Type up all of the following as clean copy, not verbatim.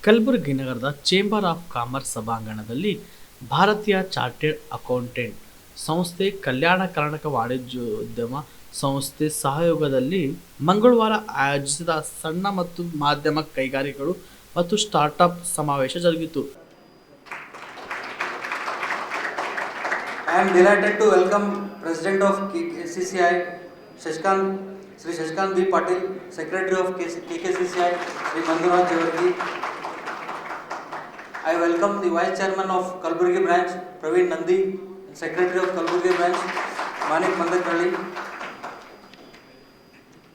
ಕಲಬುರಗಿ ನಗರದ chamber of commerce ಸಭಾಂಗಣದಲ್ಲಿ ಭಾರತೀಯ ಚಾರ್ಟೆಡ್ ಅಕೌಂಟೆಂಟ್ ಸಂಸ್ಥೆ, ಕಲ್ಯಾಣ ಕರ್ನಾಟಕ ವಾಣಿಜ್ಯೋದ್ಯಮ ಸಂಸ್ಥೆ ಸಹಯೋಗದಲ್ಲಿ ಮಂಗಳವಾರ ಆಯೋಜಿಸಿದ ಸಣ್ಣ ಮತ್ತು ಮಧ್ಯಮ ಕೈಗಾರಿಕೆಗಳು ಮತ್ತು ಸ್ಟಾರ್ಟ್ಅಪ್ ಸಮಾವೇಶ ಜರುಗಿತು. I am delighted to welcome President of KKCCI, Shri Shashikant B. Patil, Secretary of KKCCI, Shri Manduraj Jawargi. I welcome the Vice Chairman of Kalaburagi Branch, Praveen Nandi, and Secretary of Kalaburagi Branch, Manik Mandakalli.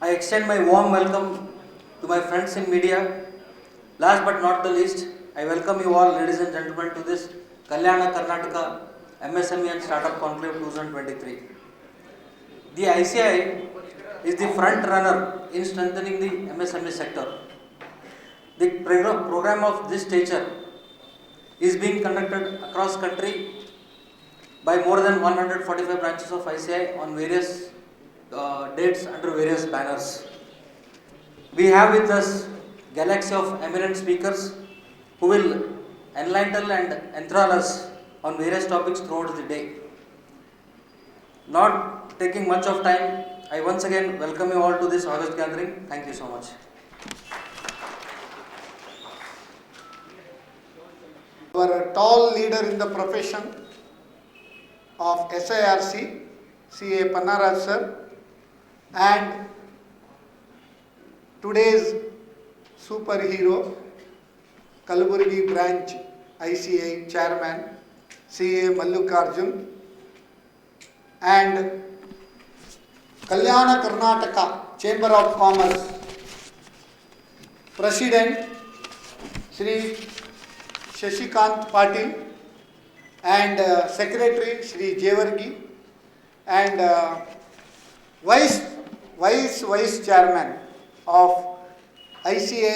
I extend my warm welcome to my friends in media. Last but not the least, I welcome you all, ladies and gentlemen, to this Kalyana Karnataka MSME and Startup Conclave 2023. The ICI is the front runner in strengthening the MSME sector. The program of this stature is being conducted across country by more than 145 branches of ICI on various dates under various banners. We have with us galaxy of eminent speakers who will enlighten and enthrall us on various topics throughout the day. Not taking much of time, I once again welcome you all to this August gathering. Thank you so much. Our tall leader in the profession of SIRC, CA Pannaraj sir, and today's superhero, Kalaburagi Branch ICI Chairman, CA Mallikarjun, and Kalyana Karnataka Chamber of Commerce President Shri Shashikant Patil, and Secretary Shri Jawargi, and Vice Chairman of ICA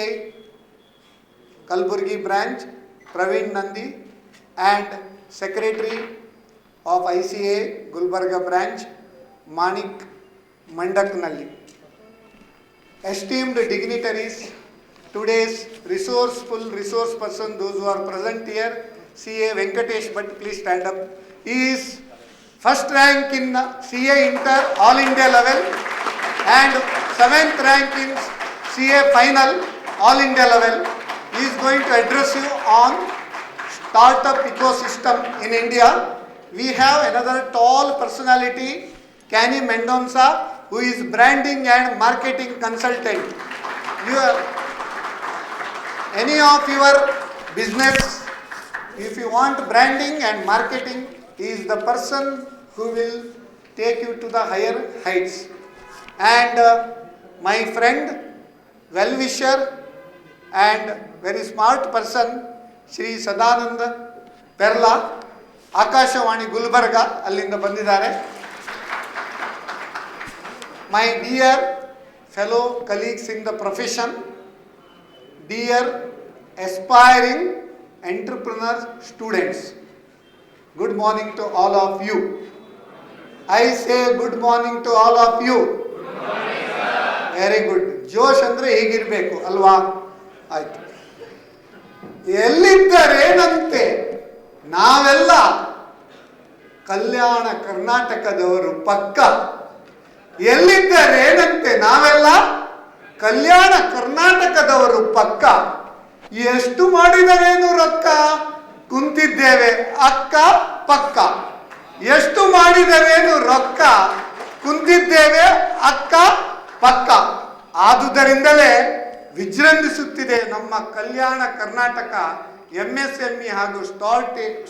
Kalaburagi Branch Praveen Nandi, and Secretary of ICA Gulbarga Branch Manik Mandakalli. Esteemed dignitaries, today's resource person, those who are present here, CA Venkatesh Bhatt, please stand up. He is first rank in CA Inter All India level and 7th rank in CA Final All India level. He is going to address you on startup ecosystem in India. We have another tall personality, Kenny Mendonca, who is branding and marketing consultant. Any of your business, if you want branding and marketing, he is the person who will take you to the higher heights. And my friend, well-wisher and very smart person, Shri Sadananda Perla, Akashawani Gulbarga, Allinda Bandidare. My dear fellow colleagues in the profession, dear aspiring entrepreneur students, good morning to all of you. I say good morning to all of you. Good morning, sir. Very good. Josh andre higirbeku alva. ಆಯ್ತು. ಎಲ್ಲಿದ್ದರೇನಂತೆ ನಾವೆಲ್ಲ ಕಲ್ಯಾಣ ಕರ್ನಾಟಕದವರು ಪಕ್ಕ. ಎಲ್ಲಿದ್ದರೇನಂತೆ ನಾವೆಲ್ಲ ಕಲ್ಯಾಣ ಕರ್ನಾಟಕದವರು ಪಕ್ಕ. ಎಷ್ಟು ಮಾಡಿದರೇನು ರೊಕ್ಕ, ಕುಂತಿದ್ದೇವೆ ಅಕ್ಕ ಪಕ್ಕ. ಎಷ್ಟು ಮಾಡಿದರೇನು ರೊಕ್ಕ, ಕುಂತಿದ್ದೇವೆ ಅಕ್ಕ ಪಕ್ಕ. ಆದುದರಿಂದಲೇ ವಿಜೃಂಭಿಸುತ್ತಿದೆ ನಮ್ಮ ಕಲ್ಯಾಣ ಕರ್ನಾಟಕ MSME ಹಾಗೂ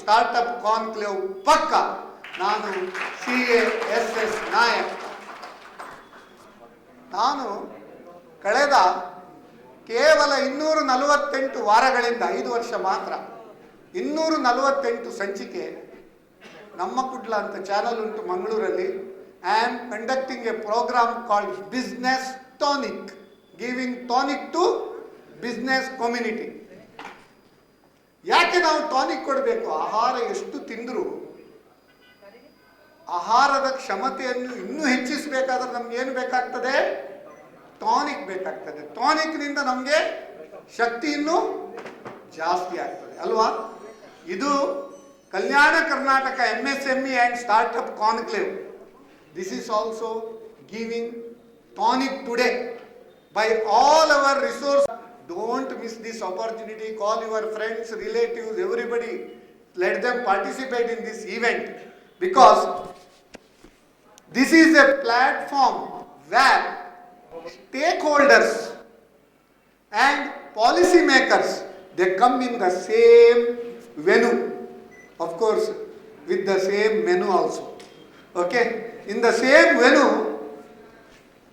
ಸ್ಟಾರ್ಟ್ಅಪ್ ಕಾನ್ಕ್ಲೇವ್ ಪಕ್ಕ. ನಾನು CASS ನಾಯಕ್. ನಾನು ಕಳೆದ ಕೇವಲ 248 ವಾರಗಳಿಂದ 5 ವರ್ಷ ಮಾತ್ರ 248 ಸಂಚಿಕೆ ನಮ್ಮ ಕುಡ್ಲ ಅಂತ ಚಾನಲ್ ಉಂಟು ಮಂಗಳೂರಲ್ಲಿ. I am conducting a program called business tonic, giving tonic to business community. ಯಾಕೆ ನಾವು ಟಾನಿಕ್ ಕೊಡಬೇಕು? ಆಹಾರ ಎಷ್ಟು ತಿಂದರೂ ಆಹಾರದ ಕ್ಷಮತೆಯನ್ನು ಇನ್ನೂ ಹೆಚ್ಚಿಸಬೇಕಾದ್ರೆ ನಮ್ಗೆ ಏನು ಬೇಕಾಗ್ತದೆ? ಟಾನಿಕ್ ಬೇಕಾಗ್ತದೆ. ಟಾನಿಕ್ನಿಂದ ನಮಗೆ ಶಕ್ತಿ ಇನ್ನೂ ಜಾಸ್ತಿ ಆಗ್ತದೆ ಅಲ್ವಾ. ಇದು Kalyana Karnataka MSME and Startup Conclave. This is also giving tonic today by all our resources. Don't miss this opportunity. Call your friends, relatives, everybody. Let them participate in this event, because this is a platform where stakeholders and policy makers, they come in the same venue, of course with the same menu also. Okay, in the same venue,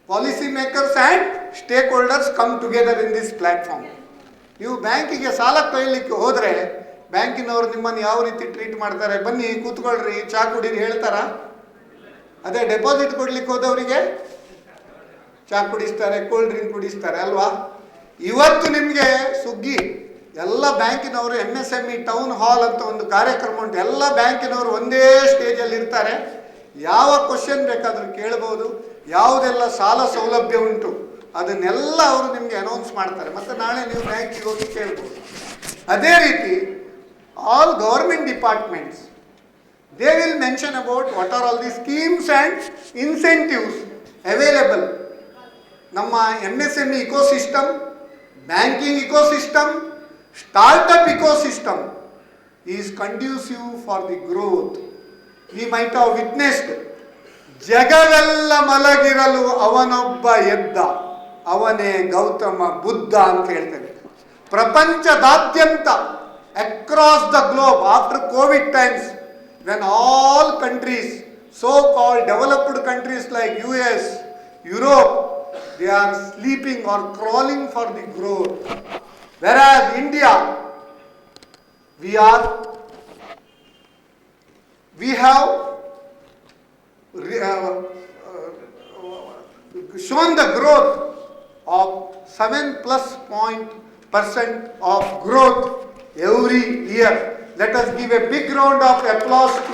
policy makers and stakeholders come together in this platform. ನೀವು ಬ್ಯಾಂಕಿಗೆ ಸಾಲ ಕೊಯ್ಲಿಕ್ಕೆ ಹೋದರೆ ಬ್ಯಾಂಕಿನವರು ನಿಮ್ಮನ್ನು ಯಾವ ರೀತಿ treat ಮಾಡ್ತಾರೆ, ಬನ್ನಿ ಕೂತ್ಕೊಳ್ರಿ ಚಾ ಕುಡೀರಿ ಹೇಳ್ತಾರ? ಅದೇ ಡೆಪಾಸಿಟ್ ಕೊಡ್ಲಿಕ್ಕೆ ಹೋದವರಿಗೆ ಚಾ ಕುಡಿಸ್ತಾರೆ, ಕೋಲ್ಡ್ ಡ್ರಿಂಕ್ ಕುಡಿಸ್ತಾರೆ ಅಲ್ವಾ. ಇವತ್ತು ನಿಮಗೆ ಸುಗ್ಗಿ ಎಲ್ಲ ಬ್ಯಾಂಕಿನವರು MSME ಟೌನ್ ಹಾಲ್ ಅಂತ ಒಂದು ಕಾರ್ಯಕ್ರಮ ಉಂಟು. ಎಲ್ಲ ಬ್ಯಾಂಕಿನವರು ಒಂದೇ ಸ್ಟೇಜಲ್ಲಿ ಇರ್ತಾರೆ. ಯಾವ ಕ್ವಶನ್ ಬೇಕಾದರೂ ಕೇಳಬಹುದು, ಯಾವುದೆಲ್ಲ ಸಾಲ ಸೌಲಭ್ಯ ಉಂಟು ಅದನ್ನೆಲ್ಲ ಅವರು ನಿಮಗೆ ಅನೌನ್ಸ್ ಮಾಡ್ತಾರೆ, ಮತ್ತು ನಾಳೆ ನೀವು ಬ್ಯಾಂಕಿಗೆ ಹೋಗಿ ಕೇಳ್ಬೋದು. ಅದೇ ರೀತಿ all government departments, they will mention about what are all the schemes and incentives available. ನಮ್ಮ MSME ecosystem, banking ecosystem, startup ecosystem is conducive for the growth. We might have witnessed ಜಗವೆಲ್ಲ ಮಲಗಿರಲು ಅವನೊಬ್ಬ ಎದ್ದ, ಅವನೇ ಗೌತಮ ಬುದ್ಧ ಅಂತ ಹೇಳ್ತೇವೆ. ಪ್ರಪಂಚದಾದ್ಯಂತ across the globe, after Covid times, when all countries, so-called developed countries like US, Europe, they are sleeping or crawling for the growth, whereas India, we have shown the growth of 7+% of growth every year. Let us give a big round of applause to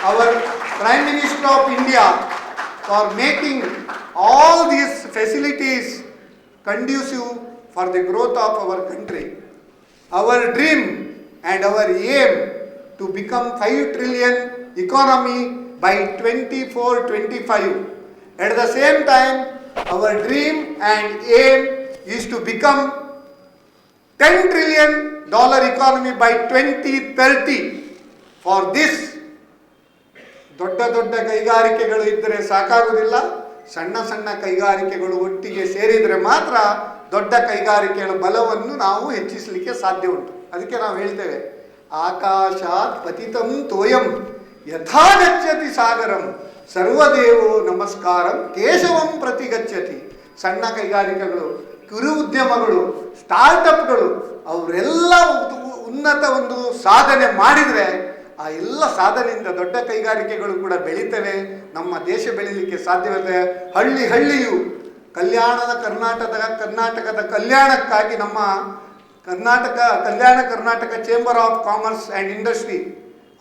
our Prime Minister of India for making all these facilities conducive for the growth of our country. Our dream and our aim to become 5 trillion economy by 24-25. At the same time, our dream and aim is to become $10 trillion economy by 2030. For this, ದೊಡ್ಡ ದೊಡ್ಡ ಕೈಗಾರಿಕೆಗಳು ಇದ್ದರೆ ಸಾಕಾಗುವುದಿಲ್ಲ, ಸಣ್ಣ ಸಣ್ಣ ಕೈಗಾರಿಕೆಗಳು ಒಟ್ಟಿಗೆ ಸೇರಿದರೆ ಮಾತ್ರ ದೊಡ್ಡ ಕೈಗಾರಿಕೆಗಳ ಬಲವನ್ನು ನಾವು ಹೆಚ್ಚಿಸಲಿಕ್ಕೆ ಸಾಧ್ಯ ಉಂಟು. ಅದಕ್ಕೆ ನಾವು ಹೇಳ್ತೇವೆ, ಆಕಾಶಾತ್ ಪತಿತಂ ತೋಯಂ ಯಥಾ ಗಚ್ಚತಿ ಸಾಗರಂ ಸರ್ವದೇವೋ ನಮಸ್ಕಾರಂ ಕೇಶವಂ ಪ್ರತಿ ಗಚ್ಚತಿ. ಸಣ್ಣ ಕೈಗಾರಿಕೆಗಳು, ಕಿರು ಉದ್ಯಮಗಳು, ಸ್ಟಾರ್ಟಪ್ಗಳು ಅವರೆಲ್ಲ ಉನ್ನತ ಒಂದು ಸಾಧನೆ ಮಾಡಿದರೆ ಆ ಎಲ್ಲ ಸಾಧನೆಯಿಂದ ದೊಡ್ಡ ಕೈಗಾರಿಕೆಗಳು ಕೂಡ ಬೆಳೀತವೆ, ನಮ್ಮ ದೇಶ ಬೆಳೀಲಿಕ್ಕೆ ಸಾಧ್ಯವಿದೆ. ಹಳ್ಳಿ ಹಳ್ಳಿಯು ಕರ್ನಾಟಕದ ಕಲ್ಯಾಣಕ್ಕಾಗಿ ನಮ್ಮ Kalyana Karnataka chamber of commerce and industry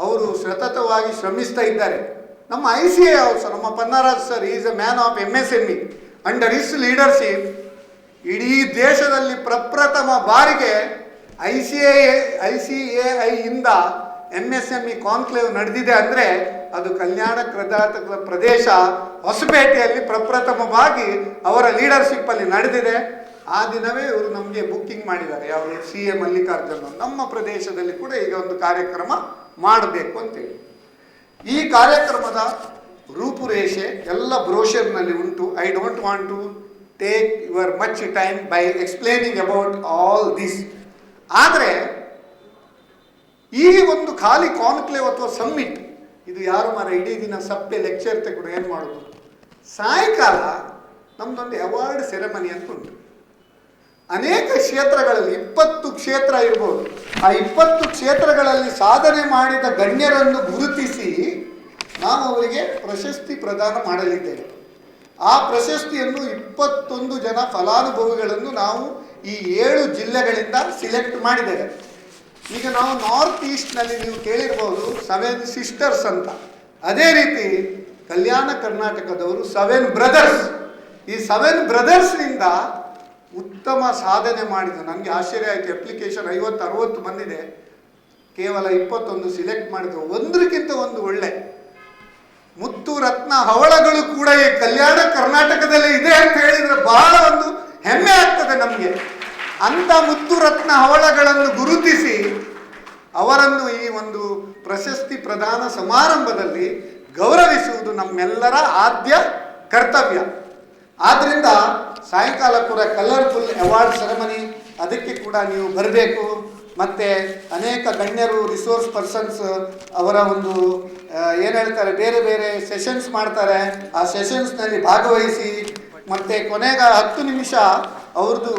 ಅವರು ಸತತವಾಗಿ ಶ್ರಮಿಸ್ತಾ ಇದ್ದಾರೆ. ನಮ್ಮ ICA ಆಲ್ಸೋ, ನಮ್ಮ Pannaraj sir is a man of MSME. Under his leadership ಇಡೀ ದೇಶದಲ್ಲಿ ಪ್ರಪ್ರಥಮ ಬಾರಿಗೆ ICAI ಇಂದ MSME ಕಾನ್ಕ್ಲೇವ್ ನಡೆದಿದೆ ಅಂದರೆ ಅದು ಕಲ್ಯಾಣ ಕರ್ನಾಟಕದ ಪ್ರದೇಶ ಹೊಸಪೇಟೆಯಲ್ಲಿ ಪ್ರಪ್ರಥಮವಾಗಿ ಅವರ ಲೀಡರ್ಶಿಪ್ಪಲ್ಲಿ ನಡೆದಿದೆ. ಆ ದಿನವೇ ಇವರು ನಮಗೆ ಬುಕ್ಕಿಂಗ್ ಮಾಡಿದ್ದಾರೆ, ಅವರು CA ಮಲ್ಲಿಕಾರ್ಜುನ್. ನಮ್ಮ ಪ್ರದೇಶದಲ್ಲಿ ಕೂಡ ಈಗ ಒಂದು ಕಾರ್ಯಕ್ರಮ ಮಾಡಬೇಕು ಅಂತೇಳಿ. ಈ ಕಾರ್ಯಕ್ರಮದ ರೂಪುರೇಷೆ ಎಲ್ಲ ಬ್ರೋಷರ್ನಲ್ಲಿ ಉಂಟು. I don't want to take your much time by explaining about all this. ಆದರೆ ಈ ಒಂದು ಖಾಲಿ ಕಾನ್ಕ್ಲೇವ್ ಅಥವಾ ಸಮ್ಮಿಟ್ ಇದು ಯಾರು ಇಡೀ ದಿನ ಸಪ್ಪೆ ಲೆಕ್ಚರ್ ತೆಗೆದು ಏನು ಮಾಡೋದು? ಸಾಯಂಕಾಲ ನಮ್ದೊಂದು ಅವಾರ್ಡ್ ಸೆರೆಮನಿ ಅಂತ ಉಂಟು. ಅನೇಕ ಕ್ಷೇತ್ರಗಳಲ್ಲಿ 20 ಕ್ಷೇತ್ರ ಇರ್ಬೋದು. ಆ 20 ಕ್ಷೇತ್ರಗಳಲ್ಲಿ ಸಾಧನೆ ಮಾಡಿದ ಗಣ್ಯರನ್ನು ಗುರುತಿಸಿ ನಾವು ಅವರಿಗೆ ಪ್ರಶಸ್ತಿ ಪ್ರದಾನ ಮಾಡಲಿದ್ದೇವೆ. ಆ ಪ್ರಶಸ್ತಿಯನ್ನು 21 ಜನ ಫಲಾನುಭವಿಗಳನ್ನು ನಾವು ಈ 7 ಜಿಲ್ಲೆಗಳಿಂದ ಸಿಲೆಕ್ಟ್ ಮಾಡಿದ್ದೇವೆ. ಈಗ ನಾವು ನಾರ್ತ್ ಈಸ್ಟ್ನಲ್ಲಿ ನೀವು ಕೇಳಿರ್ಬೋದು 7 ಸಿಸ್ಟರ್ಸ್ ಅಂತ. ಅದೇ ರೀತಿ ಕಲ್ಯಾಣ ಕರ್ನಾಟಕದವರು 7 ಬ್ರದರ್ಸ್. ಈ 7 ಬ್ರದರ್ಸ್ನಿಂದ ಉತ್ತಮ ಸಾಧನೆ ಮಾಡಿದ್ದು. ನನಗೆ ಆಶ್ಚರ್ಯ ಆಯಿತು. ಅಪ್ಲಿಕೇಶನ್ 50-60 ಬಂದಿದೆ, ಕೇವಲ 21 ಸಿಲೆಕ್ಟ್ ಮಾಡಿದ್ರು. ಒಂದಕ್ಕಿಂತ ಒಂದು ಒಳ್ಳೆ ಮುತ್ತು ರತ್ನ ಹವಳಗಳು ಕೂಡ ಈ ಕಲ್ಯಾಣ ಕರ್ನಾಟಕದಲ್ಲೇ ಇದೆ ಅಂತ ಹೇಳಿದರೆ ಬಹಳ ಒಂದು ಹೆಮ್ಮೆ ಆಗ್ತದೆ ನಮಗೆ. ಅಂಥ ಮುತ್ತು ರತ್ನ ಹವಳಗಳನ್ನು ಗುರುತಿಸಿ ಅವರನ್ನು ಈ ಒಂದು ಪ್ರಶಸ್ತಿ ಪ್ರದಾನ ಸಮಾರಂಭದಲ್ಲಿ ಗೌರವಿಸುವುದು ನಮ್ಮೆಲ್ಲರ ಆದ್ಯ ಕರ್ತವ್ಯ. ಆದ್ದರಿಂದ ಸಾಯಂಕಾಲ ಕೂಡ ಕಲರ್ಫುಲ್ ಅವಾರ್ಡ್ ಸೆರೆಮನಿ, ಅದಕ್ಕೆ ಕೂಡ ನೀವು ಬರಬೇಕು. ಮತ್ತು ಅನೇಕ ಗಣ್ಯರು, ರಿಸೋರ್ಸ್ ಪರ್ಸನ್ಸ್ ಅವರ ಒಂದು ಏನು ಹೇಳ್ತಾರೆ, ಬೇರೆ ಬೇರೆ ಸೆಷನ್ಸ್ ಮಾಡ್ತಾರೆ. ಆ ಸೆಷನ್ಸ್ನಲ್ಲಿ ಭಾಗವಹಿಸಿ, ಮತ್ತು ಕೊನೆಗೆ 10 ನಿಮಿಷ ಅವ್ರದ್ದು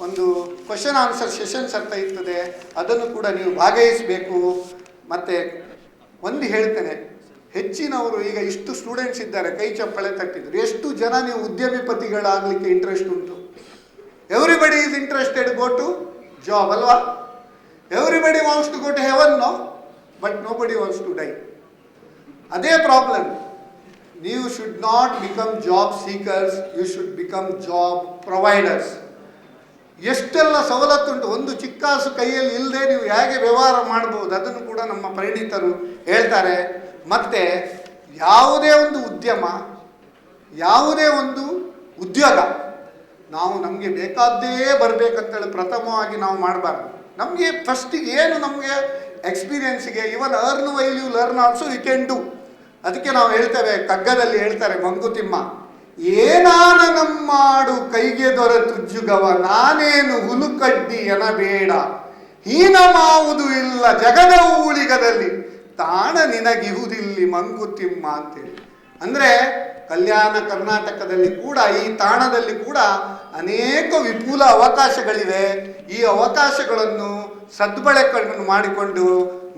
ಒಂದು ಕ್ವಶನ್ ಆನ್ಸರ್ ಸೆಷನ್ಸ್ ಅಂತ ಇರ್ತದೆ, ಅದನ್ನು ಕೂಡ ನೀವು ಭಾಗವಹಿಸಬೇಕು. ಮತ್ತು ಒಂದು ಹೇಳ್ತೇನೆ, ಹೆಚ್ಚಿನವರು ಈಗ ಇಷ್ಟು ಸ್ಟೂಡೆಂಟ್ಸ್ ಇದ್ದಾರೆ, ಕೈ ಚಪ್ಪಳೆ ತಟ್ಟಿದ್ರು. ಎಷ್ಟು ಜನ ನೀವು ಉದ್ಯಮಿಪತಿಗಳಾಗಲಿಕ್ಕೆ ಇಂಟ್ರೆಸ್ಟ್ ಉಂಟು? Everybody is interested go to job ಅಲ್ವಾ? Everybody wants to go to heaven, no, but nobody wants to die. ಅದೇ ಪ್ರಾಬ್ಲಮ್. ನೀವು should not become job seekers, you should become job providers. ಎಷ್ಟೆಲ್ಲ ಸವಲತ್ತುಂಟು. ಒಂದು ಚಿಕ್ಕಾಸು ಕೈಯಲ್ಲಿ ಇಲ್ಲದೆ ನೀವು ಹೇಗೆ ವ್ಯವಹಾರ ಮಾಡ್ಬೋದು, ಅದನ್ನು ಕೂಡ ನಮ್ಮ ಪರಿಣಿತರು ಹೇಳ್ತಾರೆ. ಮತ್ತು ಯಾವುದೇ ಒಂದು ಉದ್ಯಮ, ಯಾವುದೇ ಒಂದು ಉದ್ಯೋಗ ನಾವು ನಮಗೆ ಬೇಕಾದ್ದೇ ಬರಬೇಕಂತೇಳಿ ಪ್ರಥಮವಾಗಿ ನಾವು ಮಾಡಬಾರ್ದು. ನಮಗೆ ಫಸ್ಟಿಗೆ ಏನು ನಮಗೆ ಎಕ್ಸ್ಪೀರಿಯನ್ಸಿಗೆ, even earn while you learn also you can do. ಅದಕ್ಕೆ ನಾವು ಹೇಳ್ತೇವೆ, ಕಗ್ಗದಲ್ಲಿ ಹೇಳ್ತಾರೆ ಮಂಕುತಿಮ್ಮ, ಏನಾನ ನಮ್ಮಾಡು ಕೈಗೆ ದೊರೆತುಜ್ಜುಗವ, ನಾನೇನು ಹುಲುಕಡ್ಡಿ ಎನಬೇಡ, ಹೀನ ಮಾವುದು ಇಲ್ಲ ಜಗದ ಊಳಿಗದಲ್ಲಿ, ತಾಣ ನಿನಗಿಹುದಿಲ್ಲಿ ಮಂಕುತಿಮ್ಮ ಅಂತೇಳಿ. ಅಂದರೆ ಕಲ್ಯಾಣ ಕರ್ನಾಟಕದಲ್ಲಿ ಕೂಡ, ಈ ತಾಣದಲ್ಲಿ ಕೂಡ ಅನೇಕ ವಿಪುಲ ಅವಕಾಶಗಳಿವೆ. ಈ ಅವಕಾಶಗಳನ್ನು ಸದ್ಬಳಕೆಗಳನ್ನು ಮಾಡಿಕೊಂಡು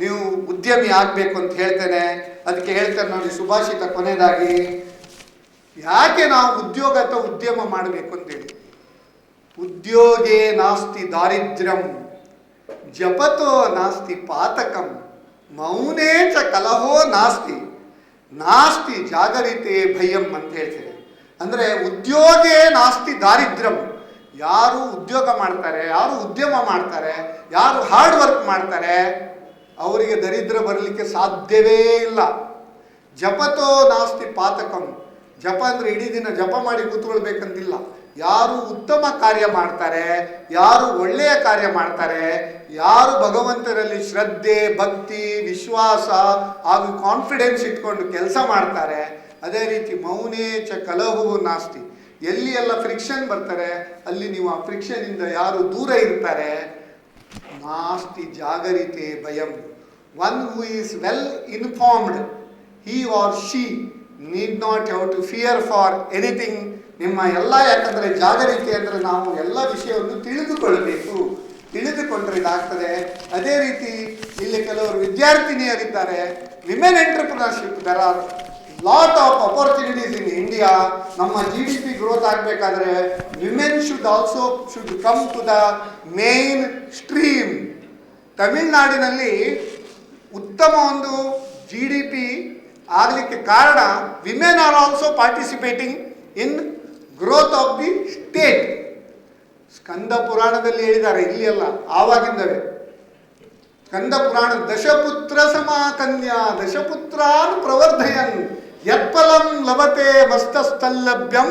ನೀವು ಉದ್ಯಮಿ ಆಗಬೇಕು ಅಂತ ಹೇಳ್ತೇನೆ. ಅದಕ್ಕೆ ಹೇಳ್ತೇನೆ ನೋಡಿ ಸುಭಾಷಿತ ಕೊನೆಯದಾಗಿ, ಯಾಕೆ ನಾವು ಉದ್ಯೋಗ ಅಥವಾ ಉದ್ಯಮ ಮಾಡಬೇಕು ಅಂತೇಳಿ. ಉದ್ಯೋಗೇ ನಾಸ್ತಿ ದಾರಿದ್ರ್ಯಂ, ಜಪತೋ ನಾಸ್ತಿ ಪಾತಕಂ, ಮೌನೇ ಚ ಕಲಹೋ ನಾಸ್ತಿ, ನಾಸ್ತಿ ಜಾಗರಿತೆ ಭಯಂ ಅಂತ ಹೇಳ್ತೇವೆ. ಅಂದರೆ ಉದ್ಯೋಗೇ ನಾಸ್ತಿ ದಾರಿದ್ರ್ಯಂ. ಯಾರು ಉದ್ಯೋಗ ಮಾಡ್ತಾರೆ, ಯಾರು ಉದ್ಯಮ ಮಾಡ್ತಾರೆ, ಯಾರು ಹಾರ್ಡ್ ವರ್ಕ್ ಮಾಡ್ತಾರೆ, ಅವರಿಗೆ ದರಿದ್ರ ಬರಲಿಕ್ಕೆ ಸಾಧ್ಯವೇ ಇಲ್ಲ. ಜಪತೋ ನಾಸ್ತಿ ಪಾತಕಂ. ಜಪ ಅಂದರೆ ಇಡೀ ದಿನ ಜಪ ಮಾಡಿ ಕೂತ್ಕೊಳ್ಬೇಕಂತಿಲ್ಲ. ಯಾರು ಉತ್ತಮ ಕಾರ್ಯ ಮಾಡ್ತಾರೆ, ಯಾರು ಒಳ್ಳೆಯ ಕಾರ್ಯ ಮಾಡ್ತಾರೆ, ಯಾರು ಭಗವಂತನಲ್ಲಿ ಶ್ರದ್ಧೆ, ಭಕ್ತಿ, ವಿಶ್ವಾಸ ಹಾಗೂ ಕಾನ್ಫಿಡೆನ್ಸ್ ಇಟ್ಕೊಂಡು ಕೆಲಸ ಮಾಡ್ತಾರೆ, ಅದೇ ರೀತಿ ಮೌನೇ ಚ ಕಲಹು ನಾಸ್ತಿ. ಎಲ್ಲಿ ಎಲ್ಲ ಫ್ರಿಕ್ಷನ್ ಬರ್ತಾರೆ ಅಲ್ಲಿ ನೀವು ಆ ಫ್ರಿಕ್ಷನಿಂದ ಯಾರು ದೂರ ಇರ್ತಾರೆ, ನಾಸ್ತಿ ಜಾಗರಿತೆ ಭಯಂ. One who is well informed, he or she need not have to fear for anything. ನಿಮ್ಮ ಎಲ್ಲ, ಯಾಕಂದರೆ ಜಾಗರಿಕೆ ಅಂದರೆ ನಾವು ಎಲ್ಲ ವಿಷಯವನ್ನು ತಿಳಿದುಕೊಳ್ಳಬೇಕು, ತಿಳಿದುಕೊಂಡ್ರೆ ಇದಾಗ್ತದೆ. ಅದೇ ರೀತಿ ಇಲ್ಲಿ ಕೆಲವರು ವಿದ್ಯಾರ್ಥಿನಿಯರಿದ್ದಾರೆ. Women entrepreneurship, there are lot of opportunities in India. ನಮ್ಮ GDP ಗ್ರೋತ್ ಆಗಬೇಕಾದ್ರೆ women should come to the mainstream. ತಮಿಳುನಾಡಿನಲ್ಲಿ ಉತ್ತಮ ಒಂದು GDP ಆಗಲಿಕ್ಕೆ ಕಾರಣ, women are also participating in growth of the state. Skanda ಪುರಾಣದಲ್ಲಿ ಹೇಳಿದ್ದಾರೆ, ಇಲ್ಲಿ ಅಲ್ಲ, ಆವಾಗಿಂದವೇ. ಸ್ಕಂದ ಪುರಾಣ, ದಶಪುತ್ರ ಸಮಾಕನ್ಯಾ ದಶಪುತ್ರಾನ್ ಪ್ರವರ್ಧಯನ್ ಯತ್ಫಲಂ ಲಭತೆ ಮಸ್ತಸ್ಥಲ್ಲಭ್ಯಂ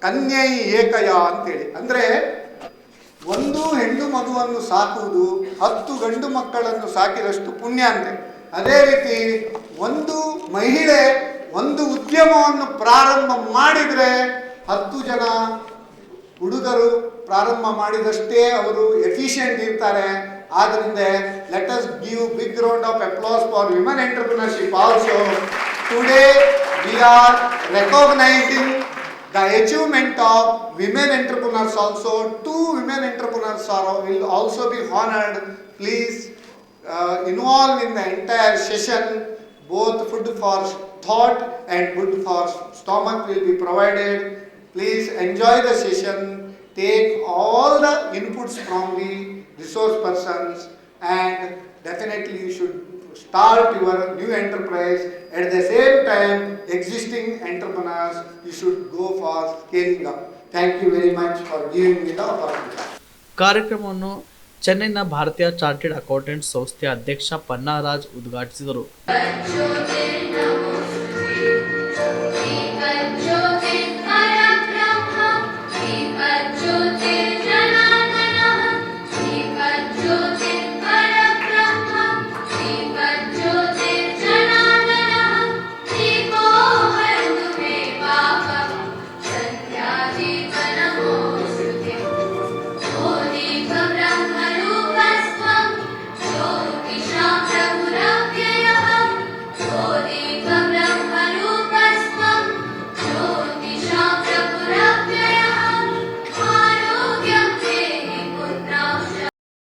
ಕನ್ಯೈ ಏಕಯ ಅಂತೇಳಿ. ಅಂದರೆ ಒಂದು ಹೆಣ್ಣು ಮಗುವನ್ನು ಸಾಕುವುದು 10 ಗಂಡು ಮಕ್ಕಳನ್ನು ಸಾಕಿದಷ್ಟು ಪುಣ್ಯ ಅಂತೆ. ಅದೇ ರೀತಿ ಒಂದು ಮಹಿಳೆ ಒಂದು ಉದ್ಯಮವನ್ನು ಪ್ರಾರಂಭ ಮಾಡಿದರೆ 10 ಜನ ಹುಡುಗರು ಪ್ರಾರಂಭ ಮಾಡಿದಷ್ಟೇ ಅವರು ಎಫಿಷಿಯೆಂಟ್ ಇರ್ತಾರೆ. ಆದ್ದರಿಂದ let us give big round of applause for women entrepreneurship also. Today we are recognising the achievement of women entrepreneurs also. 2 women entrepreneurs will also be honored. Please involve in the entire session. Both food for thought and food for stomach will be provided. Please enjoy the session. Take all the inputs from the resource persons, and definitely you should start your new enterprise. At the same time, existing entrepreneurs, you should go for scaling up. Thank you very much for giving me the opportunity. ಕಾರ್ಯಕ್ರಮವನ್ನು ಚೆನ್ನೈನ ಭಾರತೀಯ chartered accountant ಸಂಸ್ಥೆಯ ಅಧ್ಯಕ್ಷ ಪನ್ನಾರಾಜ್ ಉದ್ಘಾಟಿಸಿದರು.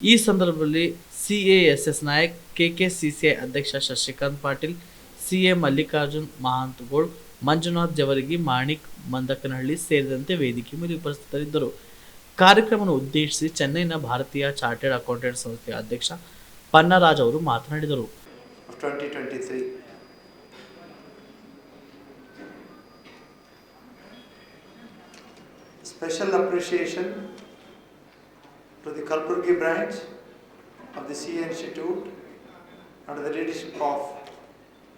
ಈ ಸಂದರ್ಭದಲ್ಲಿ ಸಿಎಎಸ್ಎಸ್ ನಾಯಕ್, ಕೆಕೆಸಿಸಿಐ ಅಧ್ಯಕ್ಷ Shashikant Patil, CA Mallikarjun ಮಹಾಂತಗೋಳ್, Manjunath ಜವರಗಿ, Manik Mandakanahalli ಸೇರಿದಂತೆ ವೇದಿಕೆ ಮೇಲೆ ಉಪಸ್ಥಿತರಿದ್ದರು. ಕಾರ್ಯಕ್ರಮವನ್ನು ಉದ್ದೇಶಿಸಿ ಚೆನ್ನೈನ ಭಾರತೀಯ ಚಾರ್ಟೆಡ್ ಅಕೌಂಟೆಂಟ್ ಸಂಸ್ಥೆಯ ಅಧ್ಯಕ್ಷ ಪನ್ನರಾಜ್ ಅವರು ಮಾತನಾಡಿದರು. 2023 special appreciation to the Kalburgi branch of the CA Institute under the leadership of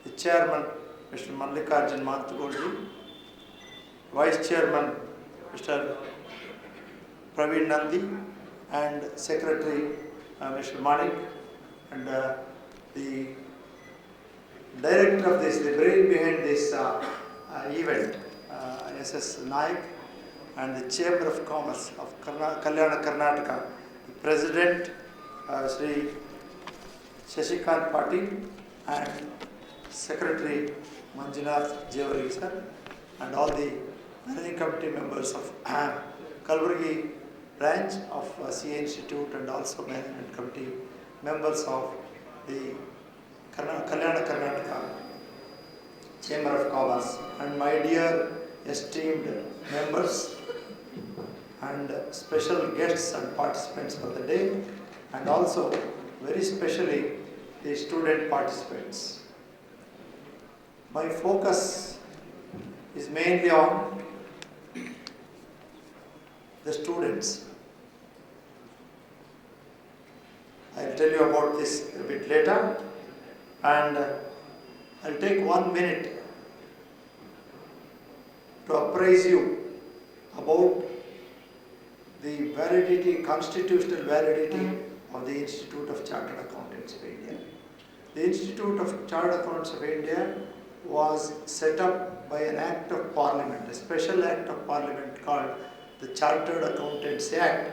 the chairman Mr. Mallikarjun Mathugolji, vice chairman Mr. Praveen Nandi, and secretary Mr. Manik, and the director of this, the brain behind this event, SS Naik, and the Chamber of Commerce of Kalyana Karnataka, the President Sri Shashikant Patil, and Secretary Manjunath Jevari sir, and all the managing committee members of Kalburgi branch of CA Institute, and also management committee members of the Kalyana Karnataka Chamber of Commerce, and my dear esteemed members and special guests and participants for the day, and also very specially the student participants. My focus is mainly on the students. I'll tell you about this a bit later, and I'll take 1 minute to apprise you about the validity, constitutional validity of the Institute of Chartered Accountants of India. The Institute of Chartered Accountants of India was set up by an Act of Parliament, a special Act of Parliament called the Chartered Accountants Act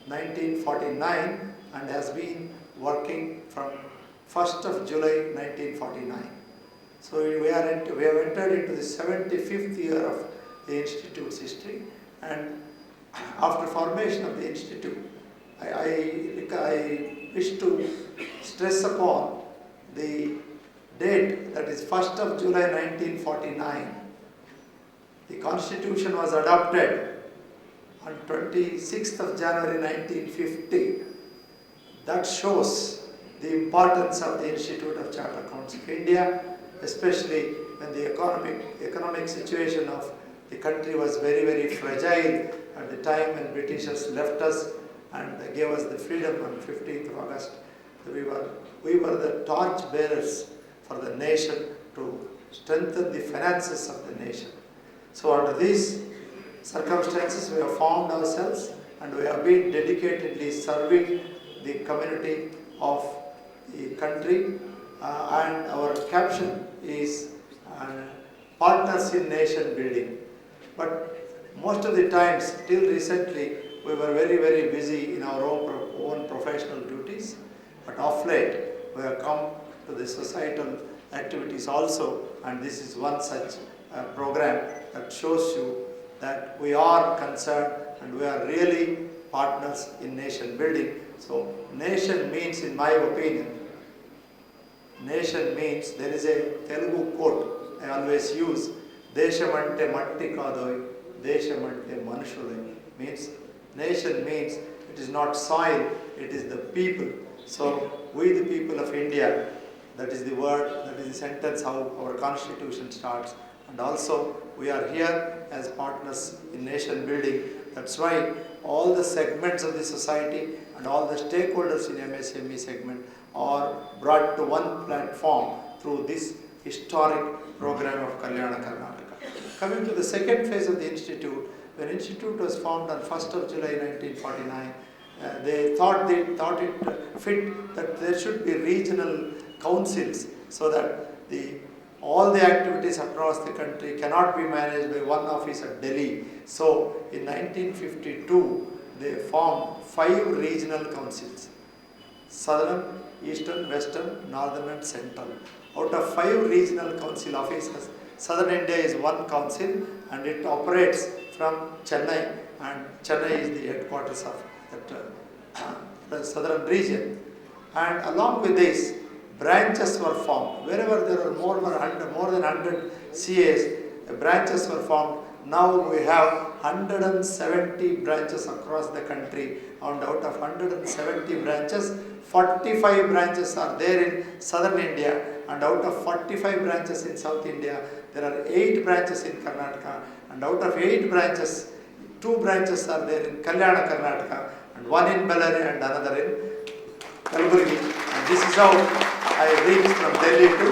1949, and has been working from 1st of July 1949. So we have entered into the 75th year of the Institute's history, and after formation of the Institute, I wish to stress upon the date, that is 1st of July 1949. The Constitution was adopted on 26th of January 1950. That shows the importance of the Institute of Chartered Accountants of India, especially when the economic situation of the country was very, very fragile at the time when Britishers left us and gave us the freedom on 15th of August. We were the torch bearers for the nation to strengthen the finances of the nation. So under these circumstances, we have formed ourselves, and we have been dedicatedly serving the community of the country, and our caption is partners in nation building. But most of the times, till recently, we were very, very busy in our own professional duties. But of late, we have come to the societal activities also, and this is one such program that shows you that we are concerned and we are really partners in nation building. So nation means, in my opinion, nation means, there is a Telugu quote I always use, Deshamante matti kadoi, Deshamante manushulai, means nation means it is not soil, it is the people. So we the people of India, that is the word, that is the sentence how our constitution starts. and also we are here as partners in nation building. That's why all the segments of the society and all the stakeholders in MSME segment are brought to one platform through this historic program of Kalyana Karnataka. Coming to the second phase of the institute, when institute was formed on 1st of July 1949, they thought it fit that there should be regional councils so that all the activities across the country cannot be managed by one office at Delhi. So in 1952, they formed 5 regional councils: Southern, Eastern, Western, Northern and Central. Out of 5 regional council offices, Southern India is one council and it operates from Chennai, and Chennai is the headquarters of the southern region. And along with this, branches were formed. Wherever there are more than 100 CAs, branches were formed. Now we have 170 branches across the country, and out of 170 branches, 45 branches are there in southern India, and out of 45 branches in South India, there are 8 branches in Karnataka, and out of 8 branches, 2 branches are there in Kalyana Karnataka, and 1 in Bellary and another in Kalaburgi. And this is how I reached from Delhi to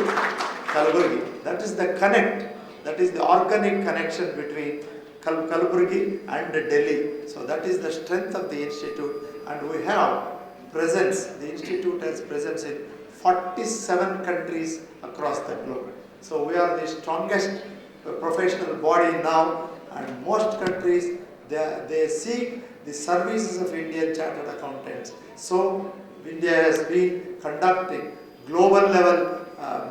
Kalaburgi. That is the connect, that is the organic connection between Kalaburgi and Delhi. So that is the strength of the institute, and we have presence. The institute has presence in 47 countries across the globe. So we are the strongest professional body now, and most countries they seek the services of Indian chartered accountants. So India has been conducting global level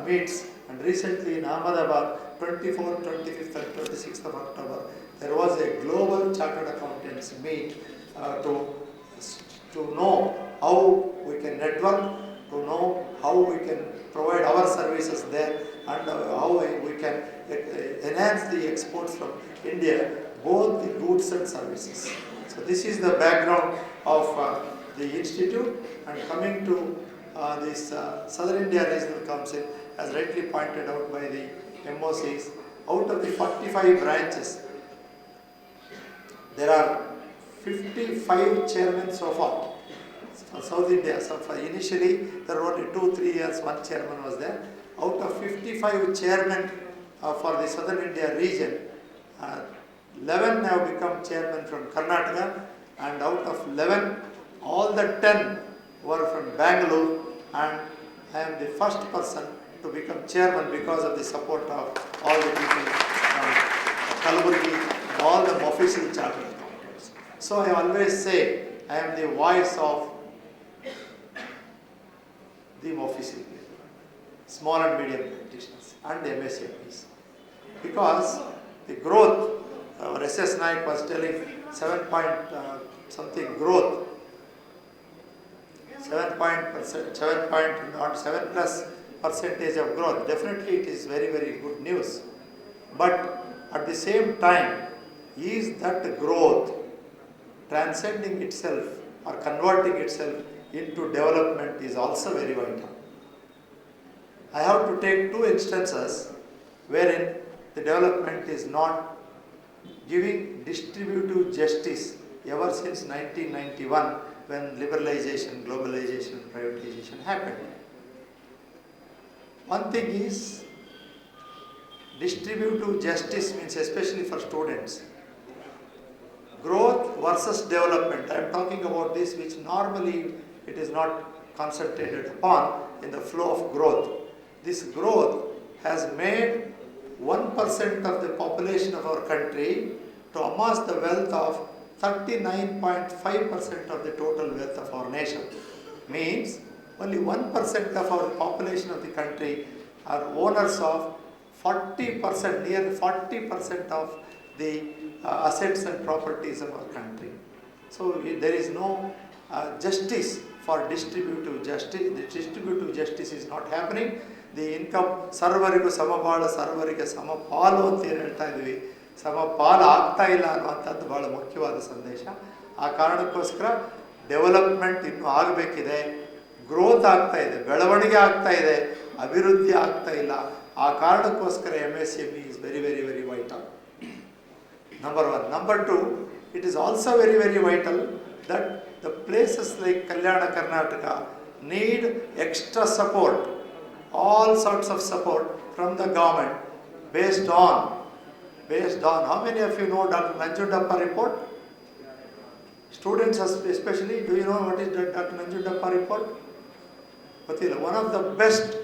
meets, and recently in Ahmedabad, 24th, 25th and 26th of October, there was a global chartered accountants meet to know how we can network, to know how we can provide our services there, and how we can enhance the exports from India, both the goods and services. So this is the background of the institute. And coming to this Southern India Regional Council, as rightly pointed out by the MOCs, out of the 45 branches, there are 55 chairmen so far. For South India, so for initially there were only 2-3 years, 1 chairman was there. Out of 55 chairmen for the Southern India region, 11 have become chairman from Karnataka, and out of 11, all the 10 were from Bangalore, and I am the first person to become chairman because of the support of all the people from Kalaburgi and all the official chartered accountants. So I always say I am the voice of the official people, small and medium practitioners and MSMEs. Because the growth, our SS Naik was telling 7 point something growth, 7 plus percentage of growth. Definitely it is very, very good news. But at the same time, is that growth transcending itself or converting itself into development is also very vital. I have to take 2 instances wherein the development is not giving distributive justice ever since 1991, when liberalization, globalization, privatization happened. One thing is, distributive justice means, especially for students, growth versus development. I am talking about this which normally it is not concentrated upon in the flow of growth. This growth has made 1% of the population of our country to amass the wealth of 39.5% of the total wealth of our nation. Means only 1% of our population of the country are owners of 40%, nearly 40% of the assets and properties of our country. So there is no justice for distributive justice. The distributive justice is not happening. The income ಸರ್ವರಿಗೂ ಸಮಬಾಳು ಸರ್ವರಿಗೆ ಸಮಪಾಲು ಅಂತ ಏನು ಹೇಳ್ತಾ ಇದ್ವಿ, ಸಮಪಾಲು ಆಗ್ತಾ ಇಲ್ಲ ಅನ್ನುವಂಥದ್ದು ಭಾಳ ಮುಖ್ಯವಾದ ಸಂದೇಶ. ಆ ಕಾರಣಕ್ಕೋಸ್ಕರ ಡೆವಲಪ್ಮೆಂಟ್ ಇನ್ನೂ ಆಗಬೇಕಿದೆ, ಗ್ರೋತ್ ಆಗ್ತಾ ಇದೆ, ಬೆಳವಣಿಗೆ ಆಗ್ತಾ ಇದೆ, ಅಭಿವೃದ್ಧಿ ಆಗ್ತಾ ಇಲ್ಲ. ಆ ಕಾರಣಕ್ಕೋಸ್ಕರ MSME is very, very, very vital. Number one. Number two, it is also very, very vital that the places like Kalyana Karnataka need extra support, all sorts of support from the government based on, how many of you know Dr. Nanjundappa report? Students especially, do you know what is Dr. Nanjundappa report? One of the best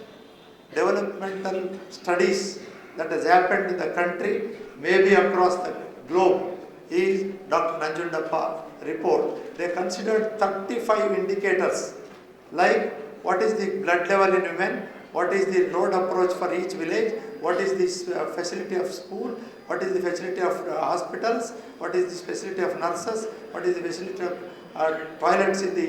developmental studies that has happened in the country, maybe across the globe, is Dr. Nanjundappa report. They considered 35 indicators, like what is the blood level in women, what is the road approach for each village, what is the facility of school, what is the facility of hospitals, what is the facility of nurses, what is the facility of toilets in the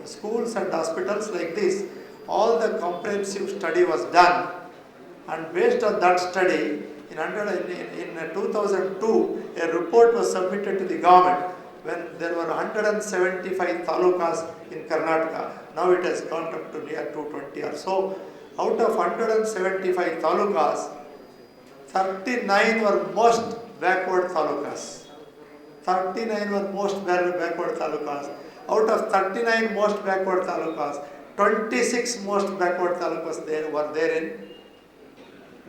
schools and hospitals, like this. All the comprehensive study was done, and based on that study, in 2002, a report was submitted to the government when there were 175 talukas in Karnataka. Now it has gone up to near 220 or so. Out of 175 talukas, 39 were most backward talukas. 39 were most backward talukas. Out of 39 most backward talukas, 26 most backward talukas were there in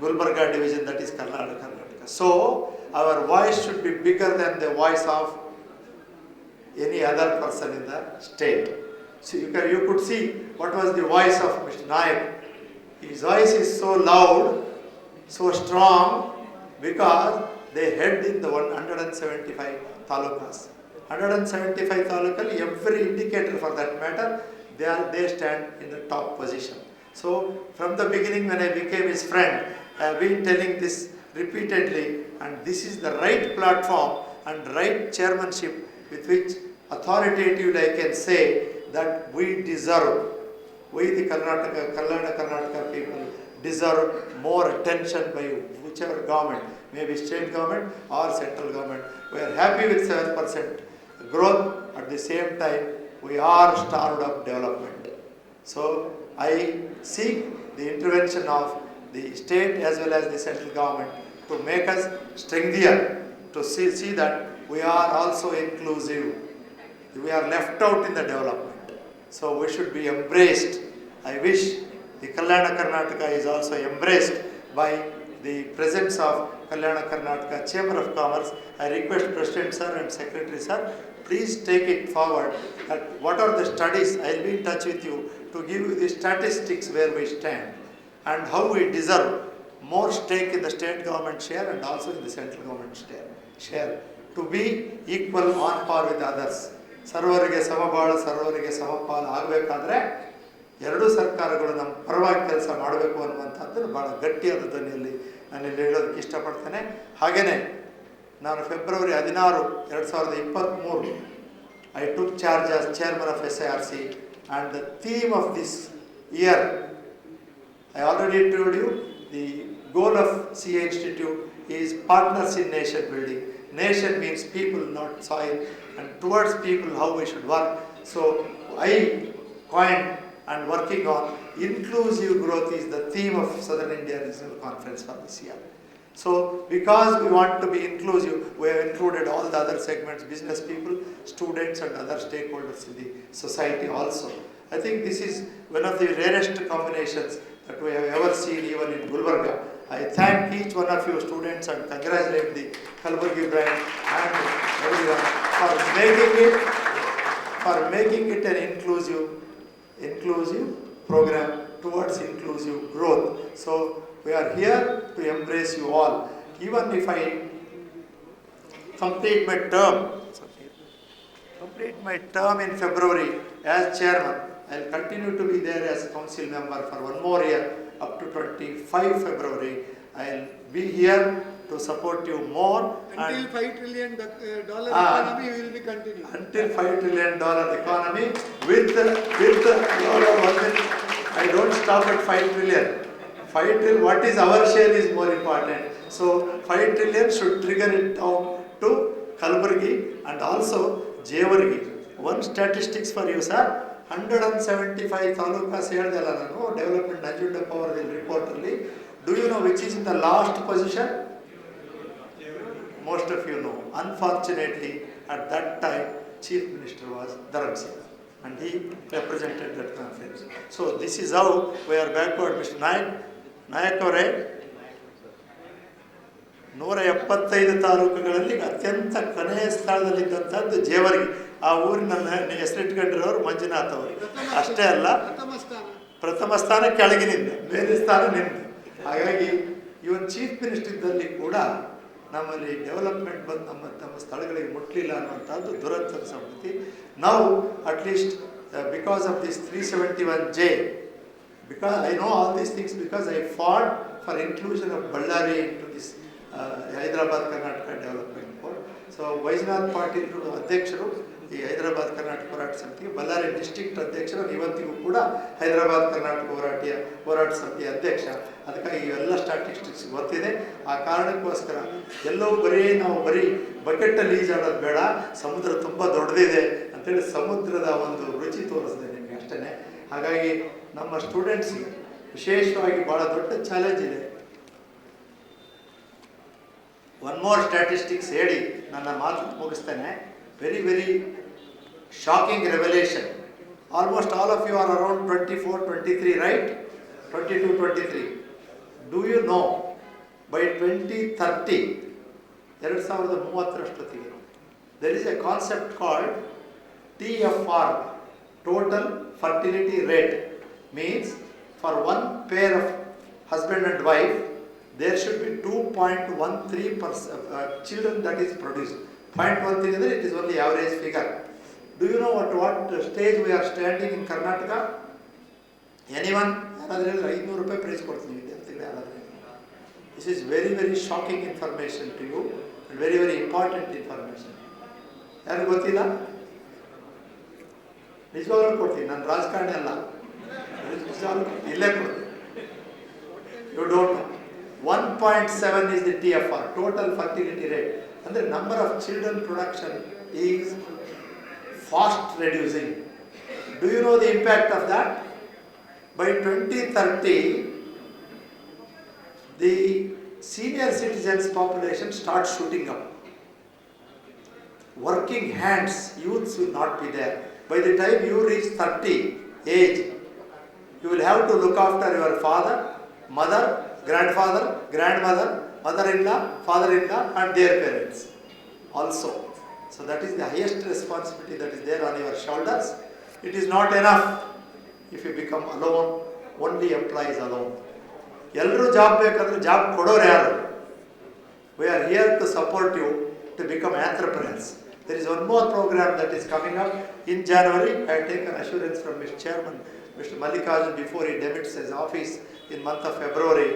Gulbarga division, that is Karnataka. So our voice should be bigger than the voice of any other person in the state. So you could see what was the voice of Mr. Nayak. His voice is so loud, so strong, because they head in the 175 talukas. 175 talukas, every indicator for that matter, they stand in the top position. So from the beginning, when I became his friend, I have been telling this repeatedly, and this is the right platform and right chairmanship with which authoritatively I can say that we deserve, we the Kalyana Karnataka people deserve more attention by whichever government, maybe state government or central government. We are happy with 7% growth. At the same time, we are starved of development. So I seek the intervention of the state as well as the central government to make us strengthier, to see that we are also inclusive. We are left out in the development. So we should be embraced. I wish the Kalyana Karnataka is also embraced by the presence of Kalyana Karnataka Chamber of Commerce. I request President sir and Secretary sir, please take it forward that what are the studies. I will be in touch with you to give you the statistics where we stand and how we deserve more stake in the state government share and also in the central government share to be equal on par with others. ಸರ್ವರಿಗೆ ಸಮಬಾಳ, ಸರ್ವರಿಗೆ ಸಮಪಾಲು ಆಗಬೇಕಾದ್ರೆ ಎರಡೂ ಸರ್ಕಾರಗಳು ನಮ್ಮ ಪರವಾಗಿ ಕೆಲಸ ಮಾಡಬೇಕು ಅನ್ನುವಂಥದ್ದು ಭಾಳ ಗಟ್ಟಿಯಾದ ಧ್ವನಿಯಲ್ಲಿ ನಾನು ಇಲ್ಲಿ ಹೇಳೋದಕ್ಕೆ ಇಷ್ಟಪಡ್ತೇನೆ. ಹಾಗೆಯೇ ನಾನು February 16, 2023 I took charge as chairman of SIRC, and the theme of this year, I already told you, the goal of CA Institute is partners in nation building. Nation means people, not soil, and towards people how we should work. So I coined and working on inclusive growth is the theme of Southern India Regional Conference for this year. So because we want to be inclusive, we have included all the other segments, business people, students and other stakeholders in the society also. I think this is one of the rarest combinations that we have ever seen even in Gulbarga. I thank each one of you students and congratulate the Kalburgi branch and everyone for making it an inclusive program towards inclusive growth. So we are here to embrace you all. Even if I complete my term in February as chairman, I will continue to be there as council member for one more year up to 25 February. I will be here to support you more. Until $5 trillion economy will be continuing. Until $5 trillion economy with I don't stop at 5 trillion. 5 trillion, what is our share is more important. So 5 trillion should trigger it down to Kalburgi and also Jewargi. One statistics for you, sir. 175 talukas ಹೇಳಿದಲ್ಲ ನಾನು development Nanjundappa ಅವರ ರಿಪೋರ್ಟಲ್ಲಿ Do you know which is in the last position? Most of you know. Unfortunately, at that time, Chief Minister was Dharam Singh, and he represented that conference. So this is how we are backward. Mr. Nayak ಅವರೇ 175 ತಾಲೂಕುಗಳಲ್ಲಿ ಅತ್ಯಂತ ಕೊನೆಯ ಸ್ಥಳದಲ್ಲಿದ್ದಂಥದ್ದು ಜೇವರ್ಗಿ. ಆ ಊರಿನ ಹೆಸರಿಟ್ಕೊಂಡಿರೋರು ಮಂಜುನಾಥ್ ಅವರು. ಅಷ್ಟೇ ಅಲ್ಲ, ಪ್ರಥಮ ಸ್ಥಾನ ಕೆಳಗಿನಿಂದ, ಬೇರೆ ಸ್ಥಾನ ನಿಂದ. ಹಾಗಾಗಿ ಇವನ್ ಚೀಫ್ ಮಿನಿಸ್ಟರ್ ಇದ್ದಲ್ಲಿ ಕೂಡ ನಮ್ಮಲ್ಲಿ ಡೆವಲಪ್ಮೆಂಟ್ ಬಂದು ನಮ್ಮ ಸ್ಥಳಗಳಿಗೆ ಮುಟ್ಟಲಿಲ್ಲ ಅನ್ನುವಂಥದ್ದು ದುರಂತದ ಸಂಗತಿ. ನಾವು at least because of this 371J, because I know all these things because I fought for inclusion of Ballari into this Hyderabad Karnataka Development Board. So Vaisnath Patil ಅಧ್ಯಕ್ಷರು ಈ ಹೈದರಾಬಾದ್ ಕರ್ನಾಟಕ ಹೋರಾಟ ಸಮಿತಿಗೆ, ಬಳ್ಳಾರಿ ಡಿಸ್ಟ್ರಿಕ್ಟ್ ಅಧ್ಯಕ್ಷರು, ಇವತ್ತಿಗೂ ಕೂಡ ಹೈದರಾಬಾದ್ ಕರ್ನಾಟಕ ಹೋರಾಟ ಸಮಿತಿ ಅಧ್ಯಕ್ಷ. ಅದಕ್ಕಾಗಿ ಇವೆಲ್ಲ ಸ್ಟ್ಯಾಟಿಸ್ಟಿಕ್ಸ್ ಗೊತ್ತಿದೆ. ಆ ಕಾರಣಕ್ಕೋಸ್ಕರ ಎಲ್ಲವೂ ನಾವು ಬರೀ ಬಕೆಟಲ್ಲಿ ಈಜಾಡೋದು ಬೇಡ, ಸಮುದ್ರ ತುಂಬ ದೊಡ್ಡದಿದೆ ಅಂತೇಳಿ ಸಮುದ್ರದ ಒಂದು ರುಚಿ ತೋರಿಸಿದೆ ನಿಮಗೆ ಅಷ್ಟೇ. ಹಾಗಾಗಿ ನಮ್ಮ ಸ್ಟೂಡೆಂಟ್ಸ್ಗೆ ವಿಶೇಷವಾಗಿ ಭಾಳ ದೊಡ್ಡ ಚಾಲೆಂಜ್ ಇದೆ. ಒನ್ ಮೋರ್ ಸ್ಟ್ಯಾಟಿಸ್ಟಿಕ್ಸ್ ಹೇಳಿ ನನ್ನ ಮಾತು ಮುಗಿಸ್ತೇನೆ. Very shocking revelation. Almost all of you are around 24, 23, right? 22, 23. Do you know by 2030, 2030 there is a concept called TFR, total fertility rate. Means for one pair of husband and wife, there should be 2.13% children that is produced. 0.13 ಅಂದರೆ it is only average figure. Do you know what stage we are standing in Karnataka? Anyone? ಯಾರಾದರೂ ಹೇಳಿದ್ರೆ 500 ರೂಪಾಯಿ price ಕೊಡ್ತೀನಿ ವಿದ್ಯಾರ್ಥಿಗಳೇ ಯಾರಾದರೂ. This is very shocking information to you and very important information. ಯಾರಿಗೂ ಗೊತ್ತಿಲ್ಲ? ನಿಜವಾಗ್ಲೂ ಕೊಡ್ತೀನಿ, ನಾನು ರಾಜಕಾರಣಿ ಅಲ್ಲ, ಇಲ್ಲೇ ಕೊಡ್ತೀನಿ. You don't know. 1.7 is the TFR, total fertility rate. And the number of children production is fast reducing. Do you know the impact of that? By 2030, the senior citizens population starts shooting up. Working hands, youths will not be there. By the time you reach 30 age, you will have to look after your father, mother, grandfather, grandmother, mother-in-law, father-in-law and their parents also. So that is the highest responsibility that is there on your shoulders. It is not enough if you become alone, only employees alone. Ellaru job bekandre job kodoru yaru? We are here to support you to become entrepreneurs. There is one more program that is coming up in January. I have taken assurance from Mr. Chairman, Mr. Mallikarjun, before he demits his office in month of February,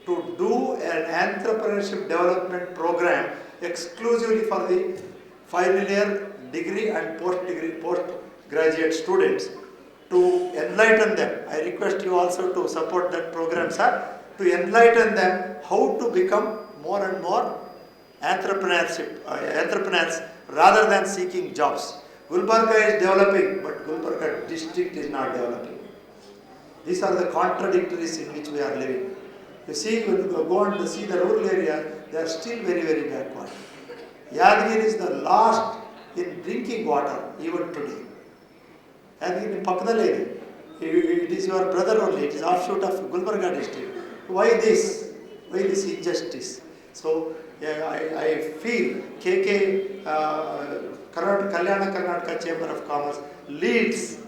to do an entrepreneurship development program exclusively for the final year degree and postgraduate students to enlighten them. I request you also to support that program, sir, to enlighten them how to become more and more entrepreneurs rather than seeking jobs. Gulbarga is developing, but Gulbarga district is not developing. These are the contradictories in which we are living. You see, when you go on to see the rural area, they are still very backward. Yadgir is the last in drinking water even today. Yadgir in Pakdale, it is your brother only, it is offshoot of Gulbarga district. Why this? Why this injustice? So I feel KK Kalyana Karnataka Chamber of Commerce leads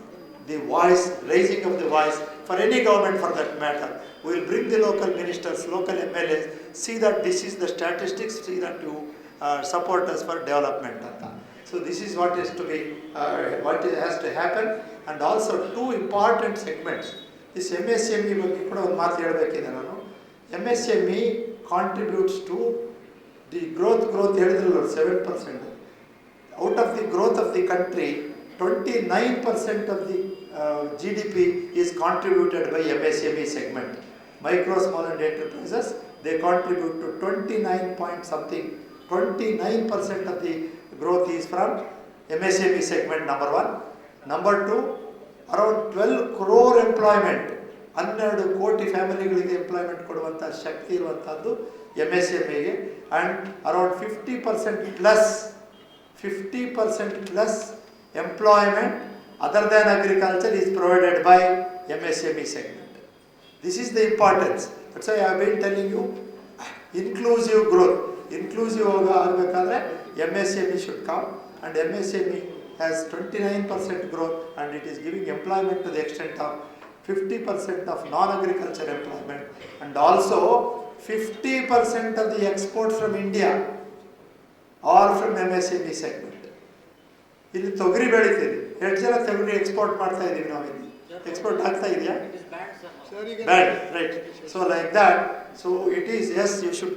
the voice, raising of the voice for any government for that matter. We will bring the local ministers, local MLAs, see that this is the statistics, see that you support us for development. So this is what is to be, has to happen. And also two important segments. This MSME ಬಗ್ಗೆ ಕೂಡ ಒಂದು ಮಾತು ಹೇಳಬೇಕಿದೆ ನಾನು. MSME contributes to the growth ಹೇಳಿದ್ರಲ್ಲ 7%. Out of the growth of the country, 29% of the GDP is contributed by MSME segment. Micro, small and enterprises, they contribute to 29% of the growth is from MSME segment, number one. Number two, around 12 crore employment 12 ಕೋಟಿ ಫ್ಯಾಮಿಲಿಗಳಿಗೆ employment ಕೊಡುವಂಥ ಶಕ್ತಿ ಇರುವಂಥದ್ದು MSMEಗೆ. And around 50% plus employment other than agriculture is provided by MSME segment. This is the importance. That's why I have been telling you inclusive growth. Inclusive agabekadre MSME should come, and MSME has 29% growth, and it is giving employment to the extent of 50% of non-agriculture employment, and also 50% of the exports from India are from MSME segment. ಇಲ್ಲಿ ತೊಗರಿ ಬೆಳಿತೀರಿ, ಎಷ್ಟು ಜನ ತೊಗರಿ export ಮಾಡ್ತಾ ಇದೀವಿ ನಾವು? ಇಲ್ಲಿ ಎಕ್ಸ್ಪೋರ್ಟ್ ಆಗ್ತಾ ಇದೆಯಾ? Bad, right. So like that, so it is, yes,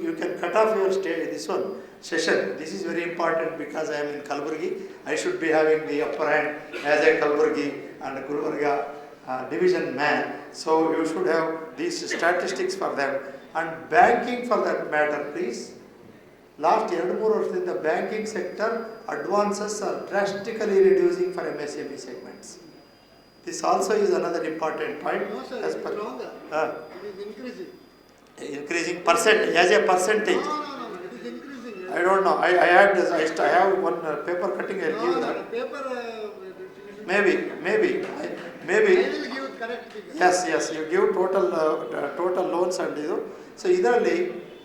you can cut off your this one session. This is very important because I am in Kalburgi. I should be having the upper hand as a Kalburgi and Gulbarga division man. So you should have these statistics for them, and banking for that matter, please. Last 2-3 ವರ್ಷದಿಂದ banking sector advances are drastically reducing for MSME segments. This also is another important point. No, sir, as it per, is longer. It is increasing. Increasing as a percentage. No, it is increasing. I don't know. I have one paper cutting. I'll give that. Paper. Maybe. I will give correct figure. Yes. You give total loans and ಇದು. So ಇದರಲ್ಲಿ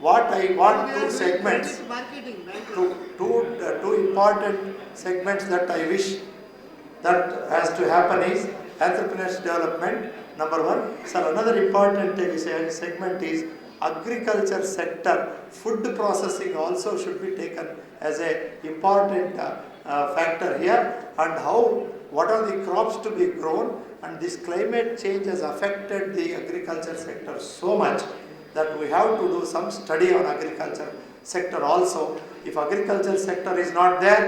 what I want two segments. Marketing. Two important segments that I wish that has to happen is entrepreneurship development, number one. So another important segment is agriculture sector. Food processing also should be taken as a important factor here, and what are the crops to be grown, and this climate change has affected the agriculture sector so much that we have to do some study on agriculture sector also. If agriculture sector is not there,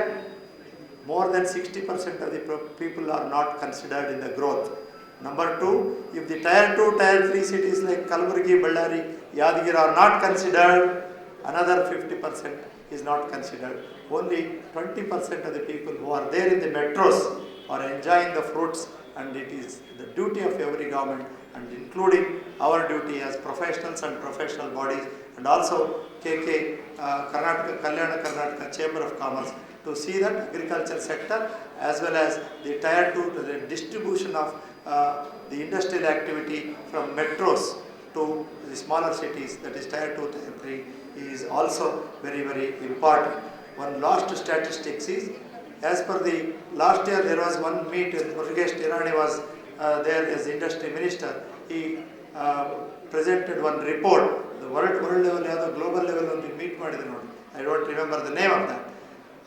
more than 60% of the people are not considered in the growth. Number two, if the tier 2, tier 3 cities like Kalburgi, Ballari, Yadgir are not considered, another 50% is not considered. Only 20% of the people who are there in the metros are enjoying the fruits, and it is the duty of every government, and including our duty as professionals and professional bodies, and also Kalyana Karnataka Chamber of Commerce, to see that agriculture sector as well as the tier 2, the distribution of the industrial activity from metros to the smaller cities, that is tier 2, tier 3, is also very, very important. One last statistics is, as per the last year there was one meet, Murugesh Tirani was there as industry minister. He presented one report, the world level or the global level ಒಂದು meet ಮಾಡಿದ್ರು ನೋಡಿ, I don't remember the name of that.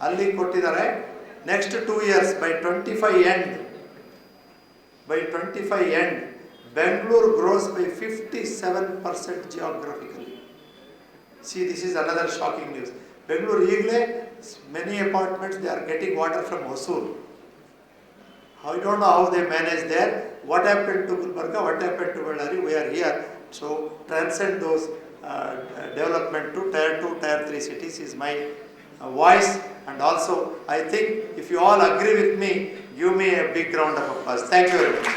ಅಲ್ಲಿ ಕೊಟ್ಟಿದ್ದಾರೆ, next 2 years by 25 end, Bangalore grows by 57% geographically. See, this is another shocking news. Bangalore ಈಗಲೇ many apartments they are getting water from Hosur. I don't know how they manage there. What happened to Gulbarga? What happened to Ballari? We are here. So transcend those development to tier 2, tier 3 cities is my voice. And also, I think if you all agree with me, give me a big round of applause. Thank you very much.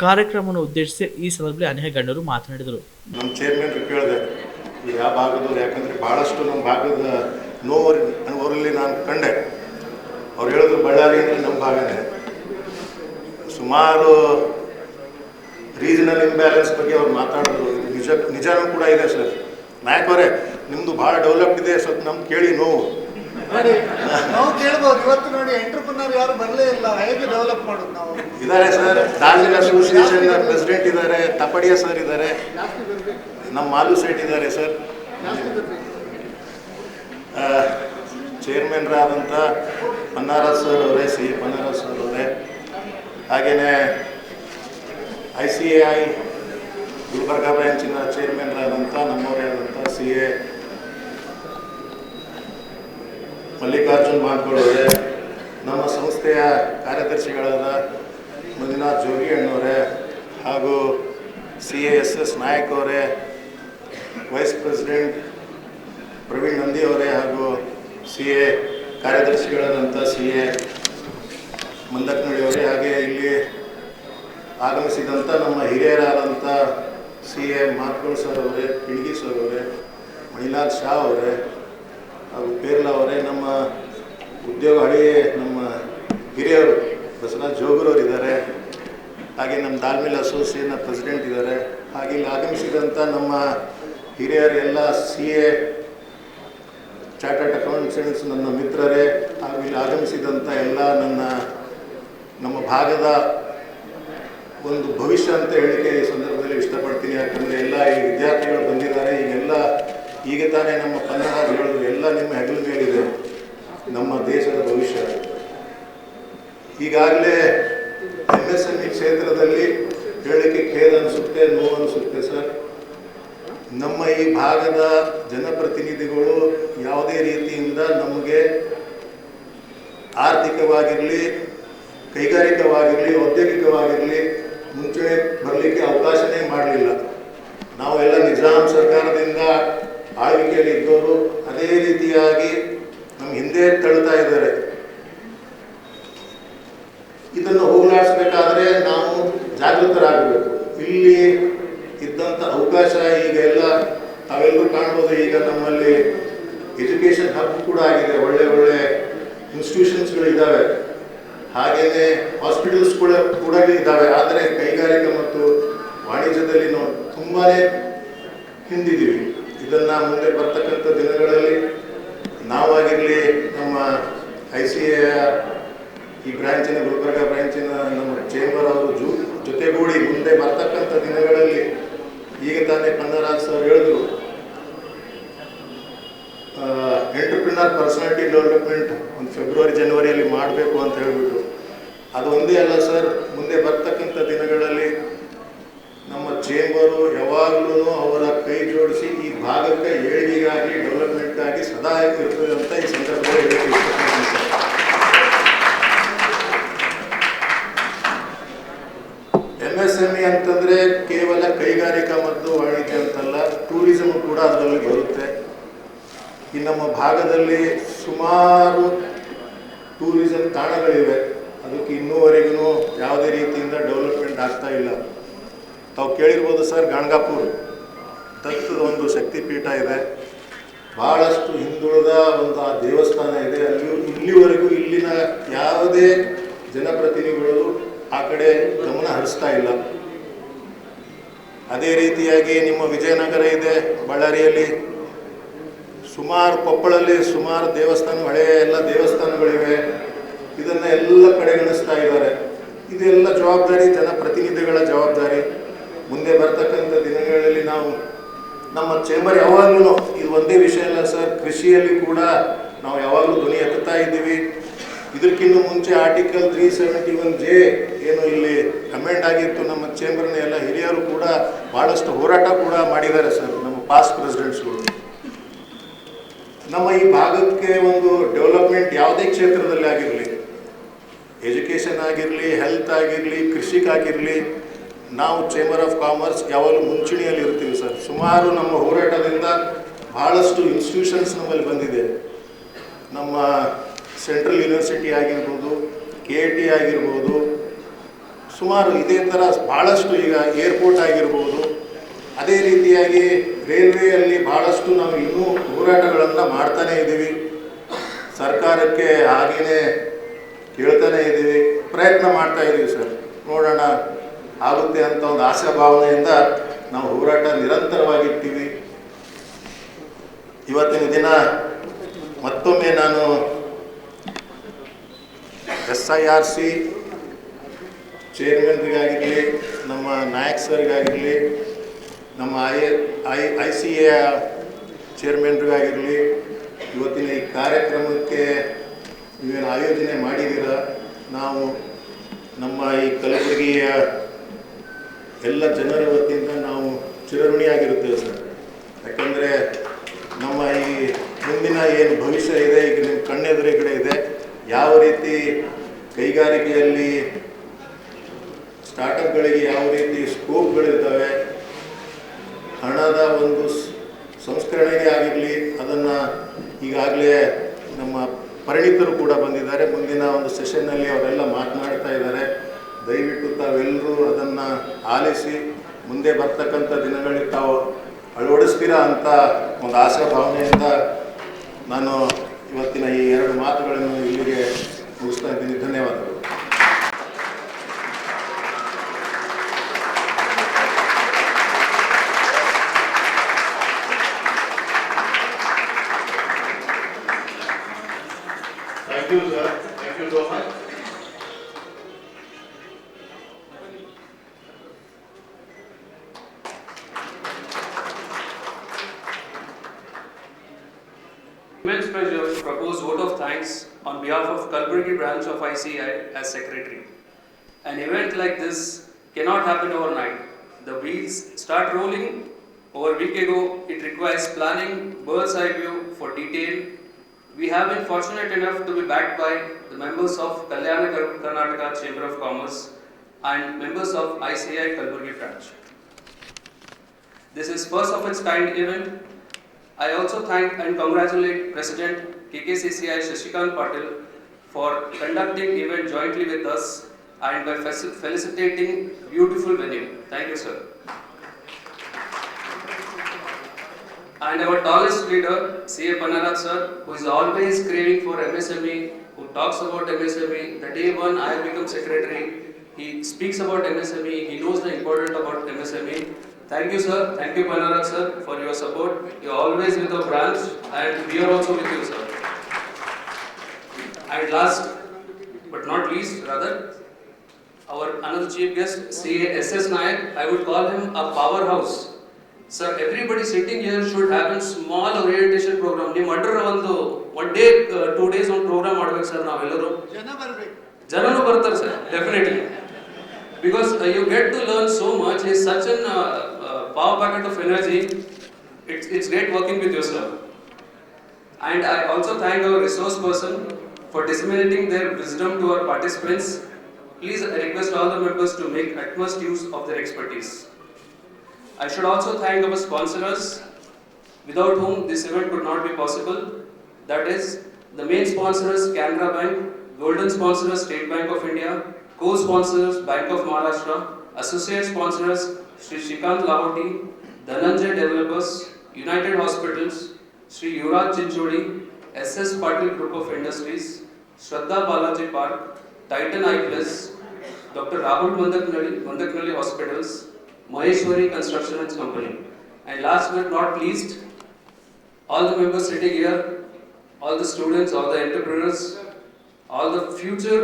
ಕಾರ್ಯಕ್ರಮವನ್ನು ಉದ್ದೇಶಿಸಿ ಈ ಸಂದರ್ಭದಲ್ಲಿ ಅನೇಕ ಗಣ್ಯರು ಮಾತನಾಡಿದರು. ನಮ್ಮ chairman ಕೇಳಿದೆ, ಯಾವ ಭಾಗದವ್ರು, ಯಾಕಂದರೆ ಭಾಳಷ್ಟು ನಮ್ಮ ಭಾಗದ ನೋವಲ್ಲಿ ನಾನು ಕಂಡೆ. ಅವ್ರು ಹೇಳಿದ್ರು ಬಳ್ಳಾರಿ ಅಂದರೆ ನಮ್ಮ ಭಾಗನೇ. ಸುಮಾರು ರೀಜನಲ್ ಇಂಬ್ಯಾಲೆನ್ಸ್ ಬಗ್ಗೆ ಅವ್ರು ಮಾತಾಡಿದ್ರು. ನಿಜನೂ ಕೂಡ ಇದೆ ಸರ್. ನಾಯಕ್ ಅವರೇ, ನಿಮ್ಮದು ಭಾಳ ಡೆವಲಪ್ಡ್ ಇದೆ, ಸ್ವಲ್ಪ ನಮ್ಗೆ ಕೇಳಿ ನೋವು. ನೋಡಿ, ನಾವು ಕೇಳ್ಬೋದು. ಇವತ್ತು ನೋಡಿ, ಎಂಟ್ರಪ್ರನರ್ ಯಾರು ಬರಲೇ ಇಲ್ಲ, ಹೇಗೆ ಡೆವಲಪ್ ಮಾಡೋದು ನಾವು? ಇದ್ದಾರೆ ಸರ್, ಡಾರ್ಜಿಲಿಂಗ್ ಅಸೋಸಿಯೇಷನ್ ಪ್ರೆಸಿಡೆಂಟ್ ಇದ್ದಾರೆ, ತಪಡಿಯ ಸರ್ ಇದ್ದಾರೆ, ನಮ್ಮ ಮಾಲು ಸೇಟ್ ಇದ್ದಾರೆ ಸರ್, ಚೇರ್ಮನ್ರಾದಂಥ ಪನ್ನಾರಾಜ್ ಸರ್ ಅವರೇ, ಸಿ ಪನ್ನಾರಾಜ್ ಸರ್ ಅವರೇ, ಹಾಗೆಯೇ ICAI ಗುಲ್ಬರ್ಗಾ ಬ್ರಾಂಚಿನ ಚೇರ್ಮನ್ರಾದಂಥ ನಮ್ಮವರೇ ಆದಂಥ CA ಮಲ್ಲಿಕಾರ್ಜುನ್ ಮಾನ್ಕೋಳವರೇ, ನಮ್ಮ ಸಂಸ್ಥೆಯ ಕಾರ್ಯದರ್ಶಿಗಳಾದ ಮಂಜುನಾಥ್ ಜೋಗಿ ಅಣ್ಣವರೇ, ಹಾಗೂ CASS ನಾಯಕ್ ಅವರೇ, ವೈಸ್ ಪ್ರೆಸಿಡೆಂಟ್ ಪ್ರವೀಣ್ ನಂದಿ ಅವರೇ, ಹಾಗೂ CA ಕಾರ್ಯದರ್ಶಿಗಳಾದಂಥ CA ಮಂದಕ್ನಳ್ಳಿ ಅವರೇ, ಹಾಗೆ ಇಲ್ಲಿ ಆಗಮಿಸಿದಂಥ ನಮ್ಮ ಹಿರಿಯರಾದಂಥ ಸಿ ಎ ಮಾರ್ಕೋಳ್ ಸರ್ ಅವರೇ, ಕಿಣಗಿ ಸರ್ ಅವರೇ, ಮಣಿಲಾಲ್ ಶಾ ಅವರೇ ಹಾಗೂ ಪೇರ್ಲಾ ಅವರೇ, ನಮ್ಮ ಉದ್ಯೋಗ ಹಳೆಯ ನಮ್ಮ ಹಿರಿಯರು ಬಸವರಾಜ್ ಜೋಗೂರವರು ಇದ್ದಾರೆ, ಹಾಗೆ ನಮ್ಮ ದಾಲ್ಮಿಲ್ ಅಸೋಸಿಯೇಷನ್ನ ಪ್ರೆಸಿಡೆಂಟ್ ಇದ್ದಾರೆ. ಹಾಗೆ ಇಲ್ಲಿ ಆಗಮಿಸಿದಂಥ ನಮ್ಮ ಹಿರಿಯರು ಎಲ್ಲ ಸಿ ಎ ಚಾರ್ಟರ್ಡ್ ಅಕೌಂಟೆಂಟ್ಸ್ ನನ್ನ ಮಿತ್ರರೇ, ಹಾಗೂ ಇಲ್ಲಿ ಆಗಮಿಸಿದಂಥ ಎಲ್ಲ ನಮ್ಮ ಭಾಗದ ಒಂದು ಭವಿಷ್ಯ ಅಂತ ಹೇಳಿಕೆ ಈ ಸಂದರ್ಭದಲ್ಲಿ ಇಷ್ಟಪಡ್ತೀನಿ. ಯಾಕಂದರೆ ಎಲ್ಲ ಈ ವಿದ್ಯಾರ್ಥಿಗಳು ಬಂದಿದ್ದಾರೆ, ಈಗ ತಾನೇ ನಮ್ಮ ಕನ್ನಡ ಹೇಳಿದ್ರು, ಎಲ್ಲ ನಿಮ್ಮ ಹೆಗಲ ಮೇಲಿದೆ ನಮ್ಮ ದೇಶದ ಭವಿಷ್ಯ. ಈಗಾಗಲೇ MSME ಕ್ಷೇತ್ರದಲ್ಲಿ ಹೇಳಲಿಕ್ಕೆ ಖೇದ ಅನಿಸುತ್ತೆ, ನೋವು ಅನಿಸುತ್ತೆ ಸರ್. ನಮ್ಮ ಈ ಭಾಗದ ಜನಪ್ರತಿನಿಧಿಗಳು ಯಾವುದೇ ರೀತಿಯಿಂದ ನಮಗೆ ಆರ್ಥಿಕವಾಗಿರಲಿ, ಕೈಗಾರಿಕವಾಗಿರಲಿ, ಔದ್ಯೋಗಿಕವಾಗಿರಲಿ ಮುಂಚೂಣಿ ಬರಲಿಕ್ಕೆ ಅವಕಾಶನೇ ಮಾಡಲಿಲ್ಲ. ನಾವೆಲ್ಲ ನಿಜಾಮ್ ಸರ್ಕಾರದಿಂದ ಆಳ್ವಿಕೆಯಲ್ಲಿ ಇದ್ದವರು ಅದೇ ರೀತಿಯಾಗಿ ನಮ್ಮ ಹಿಂದೆ ತಳ್ತಾ ಇದ್ದಾರೆ. ಇದನ್ನು ಹೋಗಲಾಡಿಸ್ಬೇಕಾದ್ರೆ ನಾವು ಜಾಗೃತರಾಗಬೇಕು. ಇಲ್ಲಿ ಇದ್ದಂಥ ಅವಕಾಶ ಈಗ ಎಲ್ಲ ತಾವೆಲ್ಲರೂ ಕಾಣ್ಬೋದು. ಈಗ ನಮ್ಮಲ್ಲಿ ಎಜುಕೇಷನ್ ಹಬ್ ಕೂಡ ಆಗಿದೆ, ಒಳ್ಳೆ ಒಳ್ಳೆ ಇನ್ಸ್ಟಿಟ್ಯೂಷನ್ಸ್ಗಳಿದ್ದಾವೆ, ಹಾಗೆಯೇ ಹಾಸ್ಪಿಟಲ್ಸ್ ಕೂಡ ಇದ್ದಾವೆ. ಆದರೆ ಕೈಗಾರಿಕಾ ಮತ್ತು ವಾಣಿಜ್ಯದಲ್ಲಿ ನಾವು ತುಂಬಾ ಹಿಂದಿದ್ದೀವಿ. ಇದನ್ನು ಮುಂದೆ ಬರ್ತಕ್ಕಂಥ ದಿನಗಳಲ್ಲಿ ನಾವಾಗಿರಲಿ, ನಮ್ಮ ICA ಈ ಬ್ರ್ಯಾಂಚಿನ, ಗುಲ್ಬರ್ಗ ಬ್ರ್ಯಾಂಚಿನ ನಮ್ಮ ಚೇಂಬರ್ ಅವರು ಜೊತೆಗೂಡಿ ಮುಂದೆ ಬರ್ತಕ್ಕಂಥ ದಿನಗಳಲ್ಲಿ, ಈಗ ತಾನೇ ಪನ್ನರಾಜ್ ಸರ್ ಹೇಳಿದ್ರು, ಎಂಟರ್ಪ್ರಿನರ್ ಪರ್ಸನಾಲಿಟಿ ಡೆವಲಪ್ಮೆಂಟ್ ಒಂದು ಫೆಬ್ರವರಿ ಜನವರಿಯಲ್ಲಿ ಮಾಡಬೇಕು ಅಂತ ಹೇಳಿಬಿಟ್ಟು. ಅದು ಒಂದೇ ಅಲ್ಲ ಸರ್, ಮುಂದೆ ಬರ್ತಕ್ಕಂಥ ದಿನಗಳಲ್ಲಿ ನಮ್ಮ ಚೇಂಬರು ಯಾವಾಗಲೂ ಅವರ ಕೈ ಜೋಡಿಸಿ ಈ ಭಾಗಕ್ಕೆ ಏಳಿಗೆಗಾಗಿ, ಡೆವಲಪ್ಮೆಂಟ್ಗಾಗಿ ಸದಾ ಇರ್ತದೆ ಅಂತ ಈ ಸಂದರ್ಭದಲ್ಲಿ ಹೇಳಕ್ಕೆ ಇಷ್ಟಪಡ್ತೀನಿ ಸರ್. MSME ಅಂತಂದರೆ ಕೇವಲ ಕೈಗಾರಿಕಾ ಮತ್ತು ವಾಣಿಜ್ಯ ಅಂತಲ್ಲ, ಟೂರಿಸಮ್ ಕೂಡ ಅದರಲ್ಲಿ ಬರುತ್ತೆ. ಈ ನಮ್ಮ ಭಾಗದಲ್ಲಿ ಸುಮಾರು ಟೂರಿಸಂ ತಾಣಗಳಿವೆ, ಅದಕ್ಕೆ ಇನ್ನೂವರೆಗೂ ಯಾವುದೇ ರೀತಿಯಿಂದ ಡೆವಲಪ್ಮೆಂಟ್ ಆಗ್ತಾ ಇಲ್ಲ. ತಾವು ಕೇಳಿರ್ಬೋದು ಸರ್, ಗಾಣಗಾಪುರ ದತ್ತದ ಒಂದು ಶಕ್ತಿಪೀಠ ಇದೆ, ಭಾಳಷ್ಟು ಹಿಂದುಳಿದ ಒಂದು ಆ ದೇವಸ್ಥಾನ ಇದೆ. ಇಲ್ಲಿವರೆಗೂ ಇಲ್ಲಿನ ಯಾವುದೇ ಜನಪ್ರತಿನಿಧಿಗಳು ಆ ಕಡೆ ಗಮನ ಹರಿಸ್ತಾ ಇಲ್ಲ. ಅದೇ ರೀತಿಯಾಗಿ ನಿಮ್ಮ ವಿಜಯನಗರ ಇದೆ, ಬಳ್ಳಾರಿಯಲ್ಲಿ ಸುಮಾರು, ಕೊಪ್ಪಳಲ್ಲಿ ಸುಮಾರು ದೇವಸ್ಥಾನ, ಹಳೆಯ ಎಲ್ಲ ದೇವಸ್ಥಾನಗಳಿವೆ. ಇದನ್ನು ಎಲ್ಲ ಕಡೆಗಣಿಸ್ತಾ ಇದ್ದಾರೆ. ಇದೆಲ್ಲ ಜವಾಬ್ದಾರಿ ಜನಪ್ರತಿನಿಧಿಗಳ ಜವಾಬ್ದಾರಿ. ಮುಂದೆ ಬರ್ತಕ್ಕಂಥ ದಿನಗಳಲ್ಲಿ ನಾವು ನಮ್ಮ ಚೇಂಬರ್ ಯಾವಾಗಲೂ, ಇದು ಒಂದೇ ವಿಷಯ ಅಲ್ಲ ಸರ್, ಕೃಷಿಯಲ್ಲಿ ಕೂಡ ನಾವು ಯಾವಾಗಲೂ ಧ್ವನಿ ಎತ್ತುತ್ತಾ ಇದ್ದೀವಿ. ಇದಕ್ಕಿಂತ ಮುಂಚೆ ಆರ್ಟಿಕಲ್ 371J ಏನು ಇಲ್ಲಿ ಅಮೆಂಡ್ ಆಗಿತ್ತು, ನಮ್ಮ ಚೇಂಬರ್ನ ಎಲ್ಲ ಹಿರಿಯರು ಕೂಡ ಭಾಳಷ್ಟು ಹೋರಾಟ ಕೂಡ ಮಾಡಿದ್ದಾರೆ ಸರ್, ನಮ್ಮ ಪಾಸ್ಟ್ ಪ್ರೆಸಿಡೆಂಟ್ಸ್ಗಳು. ನಮ್ಮ ಈ ಭಾಗಕ್ಕೆ ಒಂದು ಡೆವಲಪ್ಮೆಂಟ್ ಯಾವುದೇ ಕ್ಷೇತ್ರದಲ್ಲಿ ಆಗಿರಲಿ, ಎಜುಕೇಷನ್ ಆಗಿರಲಿ, ಹೆಲ್ತ್ ಆಗಿರಲಿ, ಕೃಷಿಗಾಗಿರಲಿ, ನಾವು ಚೇಂಬರ್ ಆಫ್ ಕಾಮರ್ಸ್ ಯಾವಾಗಲೂ ಮುಂಚೂಣಿಯಲ್ಲಿ ಇರ್ತೀವಿ ಸರ್. ಸುಮಾರು ನಮ್ಮ ಹೋರಾಟದಿಂದ ಭಾಳಷ್ಟು ಇನ್ಸ್ಟಿಟ್ಯೂಷನ್ಸ್ ನಮ್ಮಲ್ಲಿ ಬಂದಿದೆ. ನಮ್ಮ ಸೆಂಟ್ರಲ್ ಯೂನಿವರ್ಸಿಟಿ ಆಗಿರ್ಬೋದು, KIT ಆಗಿರ್ಬೋದು, ಸುಮಾರು ಇದೇ ಥರ ಭಾಳಷ್ಟು, ಈಗ ಏರ್ಪೋರ್ಟ್ ಆಗಿರ್ಬೋದು. ಅದೇ ರೀತಿಯಾಗಿ ರೈಲ್ವೆಯಲ್ಲಿ ಭಾಳಷ್ಟು ನಾವು ಇನ್ನೂ ಹೋರಾಟಗಳನ್ನು ಮಾಡ್ತಾನೇ ಇದ್ದೀವಿ. ಸರ್ಕಾರಕ್ಕೆ ಹಾಗೇ ಕೇಳ್ತಾನೆ ಇದ್ದೀವಿ, ಪ್ರಯತ್ನ ಮಾಡ್ತಾ ಇದ್ದೀವಿ ಸರ್. ನೋಡೋಣ ಆಗುತ್ತೆ ಅಂತ ಒಂದು ಆಶಾಭಾವನೆಯಿಂದ ನಾವು ಹೋರಾಟ ನಿರಂತರವಾಗಿರ್ತೀವಿ. ಇವತ್ತಿನ ದಿನ ಮತ್ತೊಮ್ಮೆ ನಾನು SIRC ಚೇರ್ಮನ್ರಿಗಾಗಿರಲಿ, ನಮ್ಮ ನಾಯಕ್ ಸರ್ಗಾಗಿರಲಿ, ನಮ್ಮ ICA ಚೇರ್ಮನ್ರಿಗಾಗಿರಲಿ, ಇವತ್ತಿನ ಈ ಕಾರ್ಯಕ್ರಮಕ್ಕೆ ನೀವೇನು ಆಯೋಜನೆ ಮಾಡಿದ್ದೀರ, ನಾವು ನಮ್ಮ ಈ ಕಲಬುರಗಿಯ ಎಲ್ಲ ಜನರ ವತಿಯಿಂದ ನಾವು ಚಿರಋಣಿಯಾಗಿರುತ್ತೇವೆ ಸರ್. ಯಾಕಂದರೆ ನಮ್ಮ ಈ ಮುಂದಿನ ಏನು ಭವಿಷ್ಯ ಇದೆ, ಈಗ ನಿಮ್ಮ ಕಣ್ಣೆದುರುಗಡೆ ಇದೆ. ಯಾವ ರೀತಿ ಕೈಗಾರಿಕೆಯಲ್ಲಿ ಸ್ಟಾರ್ಟಪ್ಗಳಿಗೆ ಯಾವ ರೀತಿ ಸ್ಕೋಪ್ಗಳಿರ್ತವೆ, ಹಣದ ಒಂದು ಸಂಸ್ಕರಣೆಗೆ ಆಗಿರಲಿ, ಅದನ್ನು ಈಗಾಗಲೇ ನಮ್ಮ ಪರಿಣಿತರು ಕೂಡ ಬಂದಿದ್ದಾರೆ. ಮುಂದಿನ ಒಂದು ಸೆಷನ್ನಲ್ಲಿ ಅವರೆಲ್ಲ ಮಾತನಾಡ್ತಾ ಇದ್ದಾರೆ. ದಯವಿಟ್ಟು ತಾವೆಲ್ಲರೂ ಅದನ್ನು ಆಲಿಸಿ ಮುಂದೆ ಬರ್ತಕ್ಕಂಥ ದಿನಗಳಿಗೆ ತಾವು ಅಳವಡಿಸ್ತೀರಾ ಅಂತ ಒಂದು ಆಶಾಭಾವನೆಯಿಂದ ನಾನು ಇವತ್ತಿನ ಈ 2 ಮಾತುಗಳನ್ನು ಇಲ್ಲಿಗೆ ಮುಗಿಸ್ತಾ ಇದ್ದೀನಿ. ಧನ್ಯವಾದಗಳು. Thank you, sir. Thank you so much. Immense pleasure to propose vote of thanks on behalf of Kalburgi branch of ICI as secretary. An event like this cannot happen overnight. The wheels start rolling over a week ago. It requires planning, bird's eye view for detail. We have been fortunate enough to be backed by the members of Kalyana Karnataka Chamber of Commerce and members of ICI Kalburgi branch. This is first of its kind event. I also thank and congratulate President KKCCI Shashikant Patil for conducting event jointly with us and by felicitating beautiful venue. Thank you, sir. And our tallest leader, CA Pannarat sir, who is always craving for MSME, who talks about MSME. The day one I have become secretary, he speaks about MSME, he knows the importance about MSME. Thank you, sir. Thank you, Pannarat sir, for your support. You are always with our branch and we are also with you, sir. And last but not least, rather, our another chief guest, CA SS Nayak, I would call him a powerhouse. Sir, everybody sitting here should have a small orientation program. ನೀವು ಮಾಡಿರೋ one day, 2 days ಒಂದು program ಮಾಡ್ಬೇಕು sir. ನಾವೆಲ್ಲರೂ ಜನನು ಬರ್ತಾರೆ sir, definitely. Because you get to learn so much. He is such an power packet of energy. It's great working with you, sir. And I also thank our resource person for disseminating their wisdom to our participants. Please, I request all the members to make utmost use of their expertise. I should also thank our sponsors, without whom this event could not be possible. That is, the main sponsors Canara Bank, golden sponsors State Bank of India, co-sponsors Bank of Maharashtra, associate sponsors Sri Shrikant Lahoti, Dhananjay Developers, United Hospitals, Sri Yuvraj Chinchodi, SS Patil Group of Industries, Shraddha Balaji Park, Titan Eye Plus, Dr. Rahul Mandaknalli Hospitals, Maheshwari Construction and Company. And last but not least, all the members sitting here, all the students, all the entrepreneurs, all the future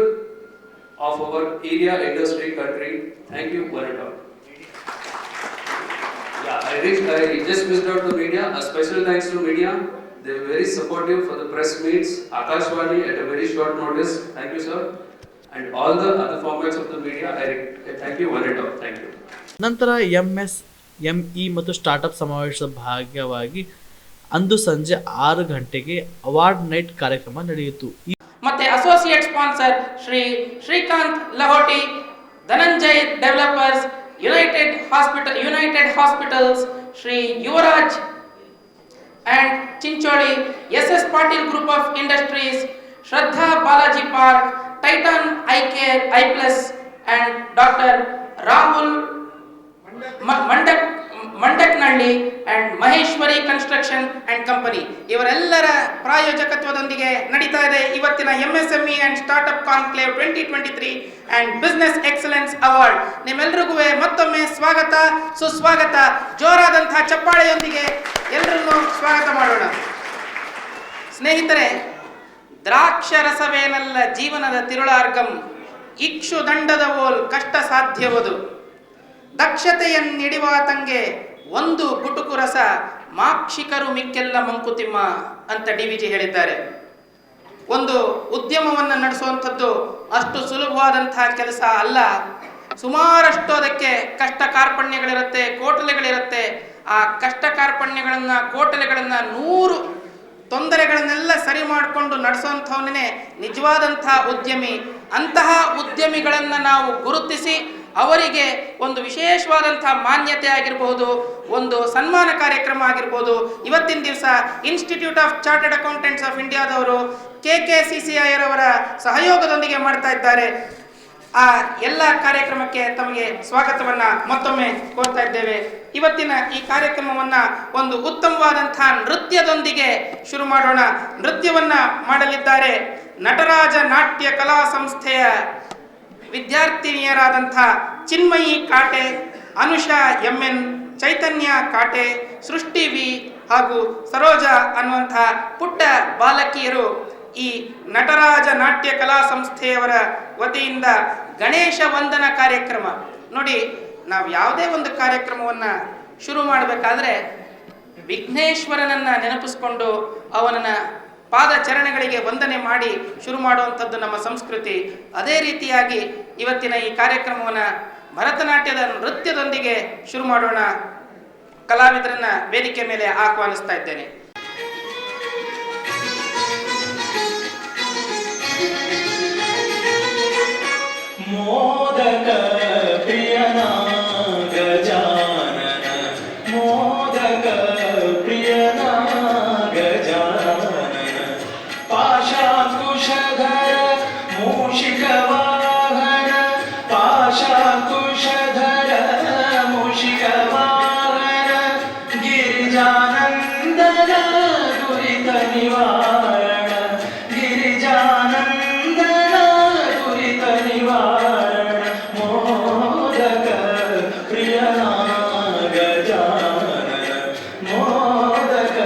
of our area, industry, country. Thank you, one and all. Yeah, I just missed out the media. A special thanks to media. They were very supportive for the press meets. Akashvani at a very short notice. Thank you, sir. And all the other formats of the media. I thank you, one and all. Thank you. ನಂತರ MSME ಮತ್ತು startup ಸಮಾವೇಶದ ಭಾಗವಾಗಿ ಅಂದು ಸಂಜೆ 6 ಗಂಟೆಗೆ award night ಕಾರ್ಯಕ್ರಮ ನಡೆಯಿತು. ಮತ್ತೆ associate sponsor Shri Srikanth Lahoti, Dhananjay developers, united hospitals, Shri Yuvraj and Chincholi, SS Patil Group of Industries, Shraddha Balaji Park, Titan Eye Care, Eye Plus, and Dr. Rahul Mandaknalli and Maheshwari Construction and Company. ಇವರೆಲ್ಲರ ಪ್ರಾಯೋಜಕತ್ವದೊಂದಿಗೆ ನಡೀತಾ ಇದೆ ಇವತ್ತಿನ MSME and Startup Conclave 2023 and Business Excellence Award. ನಿಮ್ಮೆಲ್ಲರಿಗೂ ಮತ್ತೊಮ್ಮೆ ಸ್ವಾಗತ, ಸುಸ್ವಾಗತ. ಜೋರಾದಂತಹ ಚಪ್ಪಾಳೆಯೊಂದಿಗೆ ಎಲ್ಲರನ್ನೂ ಸ್ವಾಗತ ಮಾಡೋಣ. ಸ್ನೇಹಿತರೆ, ದ್ರಾಕ್ಷರಸವೇನಲ್ಲ ಜೀವನದ ತಿರುಳಾರ್ಗಂ, ಇಕ್ಷು ದಂಡದ ಓಲ್ ಕಷ್ಟ ಸಾಧ್ಯವದು, ದಕ್ಷತೆಯನ್ನಿಡಿವಾತಂಗೆ ಒಂದು ಗುಟುಕು ರಸ, ಮಾಕ್ಷಿಕರು ಮಿಕ್ಕೆಲ್ಲ ಮಂಕುತಿಮ್ಮ ಅಂತ DVG ಹೇಳಿದ್ದಾರೆ. ಒಂದು ಉದ್ಯಮವನ್ನು ನಡೆಸುವಂಥದ್ದು ಅಷ್ಟು ಸುಲಭವಾದಂತಹ ಕೆಲಸ ಅಲ್ಲ. ಸುಮಾರಷ್ಟು ಅದಕ್ಕೆ ಕಷ್ಟ ಕಾರ್ಪಣ್ಯಗಳಿರುತ್ತೆ, ಕೋಟಲೆಗಳಿರುತ್ತೆ. ಆ ಕಷ್ಟ ಕಾರ್ಪಣ್ಯಗಳನ್ನು, ಕೋಟಲೆಗಳನ್ನು, 100 ತೊಂದರೆಗಳನ್ನೆಲ್ಲ ಸರಿ ಮಾಡಿಕೊಂಡು ನಡೆಸುವಂಥವನ್ನೇ ನಿಜವಾದಂತಹ ಉದ್ಯಮಿ. ಅಂತಹ ಉದ್ಯಮಿಗಳನ್ನು ನಾವು ಗುರುತಿಸಿ ಅವರಿಗೆ ಒಂದು ವಿಶೇಷವಾದಂತಹ ಮಾನ್ಯತೆ ಆಗಿರ್ಬೋದು, ಒಂದು ಸನ್ಮಾನ ಕಾರ್ಯಕ್ರಮ ಆಗಿರ್ಬೋದು. ಇವತ್ತಿನ ದಿವಸ institute of chartered accountants of ಇಂಡಿಯಾದವರು KKCCI ರವರ ಸಹಯೋಗದೊಂದಿಗೆ ಮಾಡ್ತಾ ಇದ್ದಾರೆ. ಆ ಎಲ್ಲ ಕಾರ್ಯಕ್ರಮಕ್ಕೆ ತಮಗೆ ಸ್ವಾಗತವನ್ನ ಮತ್ತೊಮ್ಮೆ ಕೋರ್ತಾ ಇದ್ದೇವೆ. ಇವತ್ತಿನ ಈ ಕಾರ್ಯಕ್ರಮವನ್ನ ಒಂದು ಉತ್ತಮವಾದಂತಹ ನೃತ್ಯದೊಂದಿಗೆ ಶುರು ಮಾಡೋಣ. ನೃತ್ಯವನ್ನ ಮಾಡಲಿದ್ದಾರೆ ನಟರಾಜ ನಾಟ್ಯ ಕಲಾ ಸಂಸ್ಥೆಯ ವಿದ್ಯಾರ್ಥಿನಿಯರಾದಂಥ ಚಿನ್ಮಯಿ ಕಾಟೆ, ಅನುಷಾ ಎನ್, ಚೈತನ್ಯ ಕಾಟೆ, ಸೃಷ್ಟಿ ವಿ ಹಾಗೂ ಸರೋಜಾ ಅನ್ನುವಂಥ ಪುಟ್ಟ ಬಾಲಕಿಯರು ಈ ನಟರಾಜ ನಾಟ್ಯ ಕಲಾ ಸಂಸ್ಥೆಯವರ ವತಿಯಿಂದ ಗಣೇಶ ವಂದನ ಕಾರ್ಯಕ್ರಮ. ನೋಡಿ, ನಾವು ಯಾವುದೇ ಒಂದು ಕಾರ್ಯಕ್ರಮವನ್ನು ಶುರು ಮಾಡಬೇಕಾದ್ರೆ ವಿಘ್ನೇಶ್ವರನನ್ನು ನೆನಪಿಸ್ಕೊಂಡು ಅವನನ್ನ ಪಾದಚರಣೆಗಳಿಗೆ ವಂದನೆ ಮಾಡಿ ಶುರು ಮಾಡುವಂಥದ್ದು ನಮ್ಮ ಸಂಸ್ಕೃತಿ. ಅದೇ ರೀತಿಯಾಗಿ ಇವತ್ತಿನ ಈ ಕಾರ್ಯಕ್ರಮವನ್ನು ಭರತನಾಟ್ಯದ ನೃತ್ಯದೊಂದಿಗೆ ಶುರು ಮಾಡೋಣ. ಕಲಾವಿದರನ್ನ ವೇದಿಕೆ ಮೇಲೆ ಆಹ್ವಾನಿಸ್ತಾ ಇದ್ದೇನೆ. ಮೋದಕ ಪ್ರಿಯನ ಗಜಾನನ, ಮೋದಕ ಪ್ರಿಯನ ಗಜಾನನ, ಪಾಶಾಂಕುಶಧರ ಮೂಷಿಕ ವಾಹನ, ಪಾಶಾಂಕುಶಧರ ಮೂಷಿಕ ವಾಹನ, ಗಿರಿಜಾನಂದನ ದುರಿತ ನಿವಾರಣ, ಗಿರಿಜಾನಂದನ ದುರಿತ ನಿವಾರಣ, ಮೋದಕ ಪ್ರಿಯನ ಗಜಾನನ, ಮೋದಕ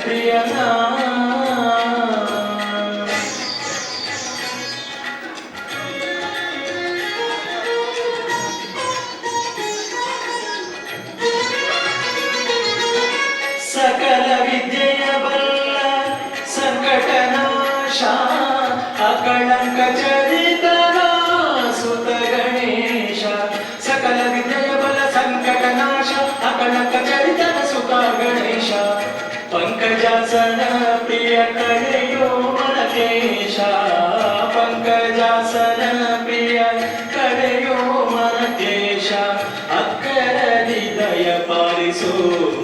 ಪ್ರಿಯನ. ಸಕಲ ವಿದ್ಯೆಯ ಬಲ್ಲ ಸಂಕಟನಾಶ, ಅಕಳಂಕ ಚರಿತನ ಸುತ ಗಣೇಶ, ಸಕಲ ವಿದ್ಯೆಯ ಬಲ ಸಂಕಟನಾಶ, ಅಕಳಂಕ ಚರಿತನ ಸುತ ಗಣೇಶ, ಪಂಕಜಾಸನ ಪ್ರಿಯ ಕಡೆಯೋ ಮನಕೇಶ, ಪಂಕಜಾಸನ ಪ್ರಿಯ ಕಡೆಯೋ ಮನಕೇಶ, ಅಕ್ಕರ ಹೃದಯ ಪಾಲಿಸೋ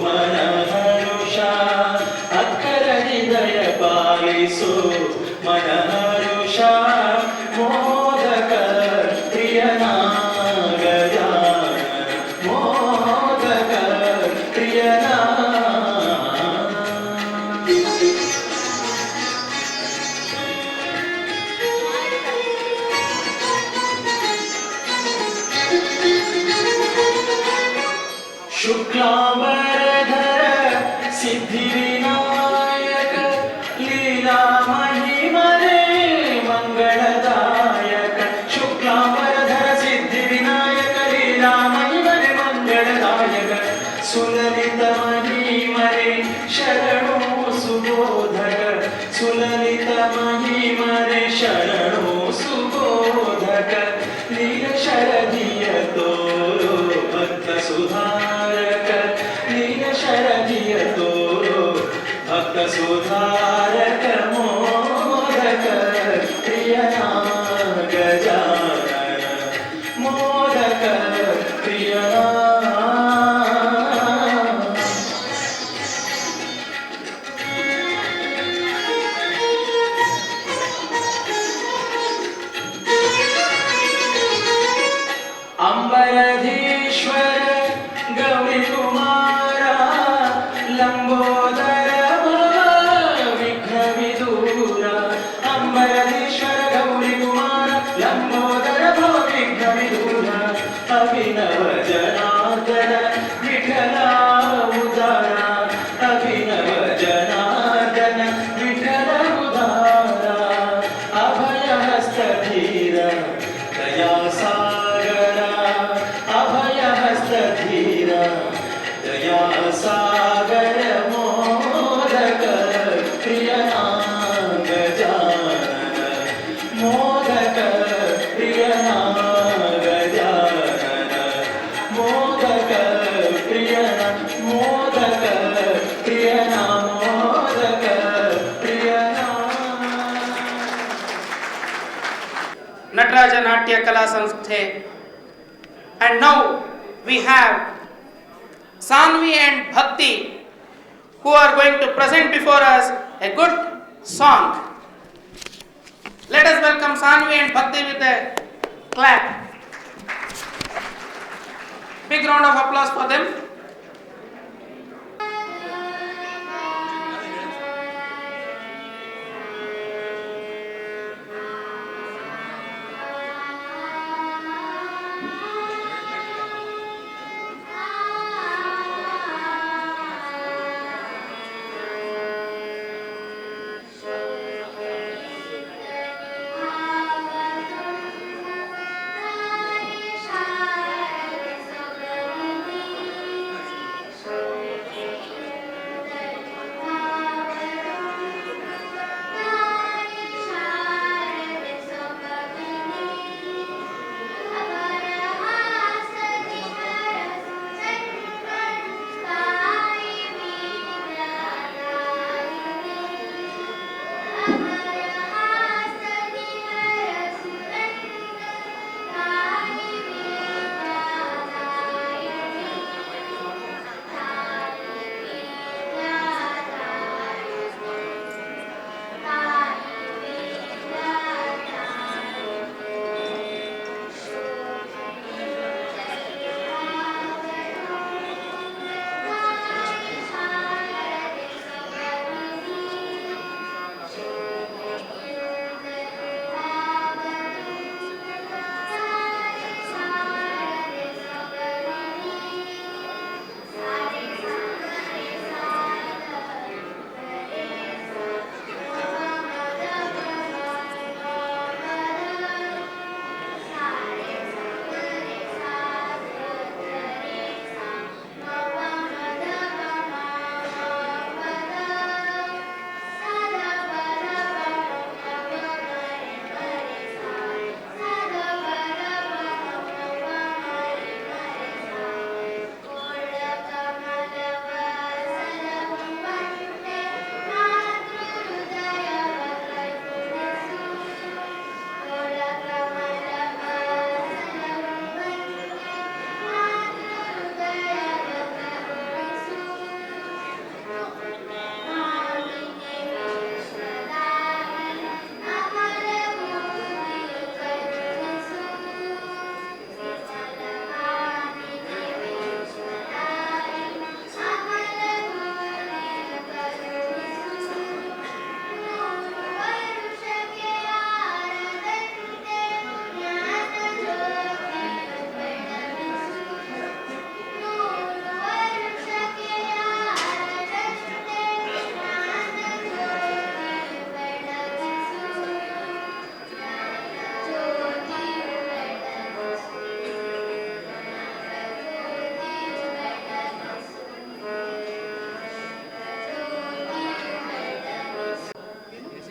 ಮನಹರುಷ, ಅಕ್ಕರ ಹೃದಯ ಪಾಲಿಸೋ ಮನಹರುಷ, ಮೋದಕ ಪ್ರಿಯನ ಗಜಾನನ, ಮೋದಕ ಪ್ರಿಯನ. ಶುಕ್ಲಾಂಬರಧರ ಸಿದ್ಧಿವಿನಾಯಕ, ಲೀಲಾ ಮಹಿಮರೇ ಮಂಗಳದಾಯಕ, ಶುಕ್ಲಾಂಬರಧರ ಸಿದ್ಧಿವಿನಾಯಕ, ಲೀಲಾ ಮಹಿಮರೇ ಮಂಗಳದಾಯಕ, ಸುಲಲಿತ ಮಹಿಮರೇ ಶರಣು ಸುಬೋಧಕ, ಸುಲಲಿತ ಮಹಿಮರೇ ಶರಣು ಸುಬೋಧಕ, ನೀಲ ಶರದಿಯ ತೋರೋ ಭಕ್ತ ಸುಧಾರಕ, ನೀಲ ಶರದಿಯ ತೋರೋ ಭಕ್ತ ಸುಧಾರಕ, ಮೋದಕ ಪ್ರಿಯನ ಗಜಾನನ, ಮೋದಕ ಪ್ರಿಯನ. ಅಂಬರಧೀಶ್ವರ ಗೌರಿ ಕುಮಾರ, ಲಂಬೋದರ ಭವ ವಿಘ್ನ ವಿದೂರ, ಅಂಬರಧೀಶ್ವರ ಗೌರಿ ಕುಮಾರ, ಲಂಬೋದರ ಭವ ವಿಘ್ನ ವಿದೂರ, ಅಭಿನವ ಜನಾರ್ದನ ವಿಠಲ ಉದಾರ, ಅಭಿನವ ಜನಾರ್ದನ ವಿಠಲ ಉದಾರ, ಅಭಯ ಹಸ್ತ ಧೀರ ದಯಾ ಸಾಗರ, ಅಭಯ ಹಸ್ತ ಧೀರ ದಯಾ ಸಾಗರ, ಮೋದಕ ಪ್ರಿಯನ ಗಜಾನನ, ಮೋದಕ ಪ್ರಿಯನ ಗಜಾನನ, ಮೋದಕ ಪ್ರಿಯನ, ಮೋದಕ ಪ್ರಿಯನ, ಮೋದಕ ಪ್ರಿಯನ. ನಟರಾಜ ನಾಟ್ಯ ಕಲಾ ಸಂಸ್ಥೆ. And now we have Sanvi and Bhakti who are going to present before us a good song. Let us welcome Sanvi and Bhakti with a Clap. Big round of applause for them.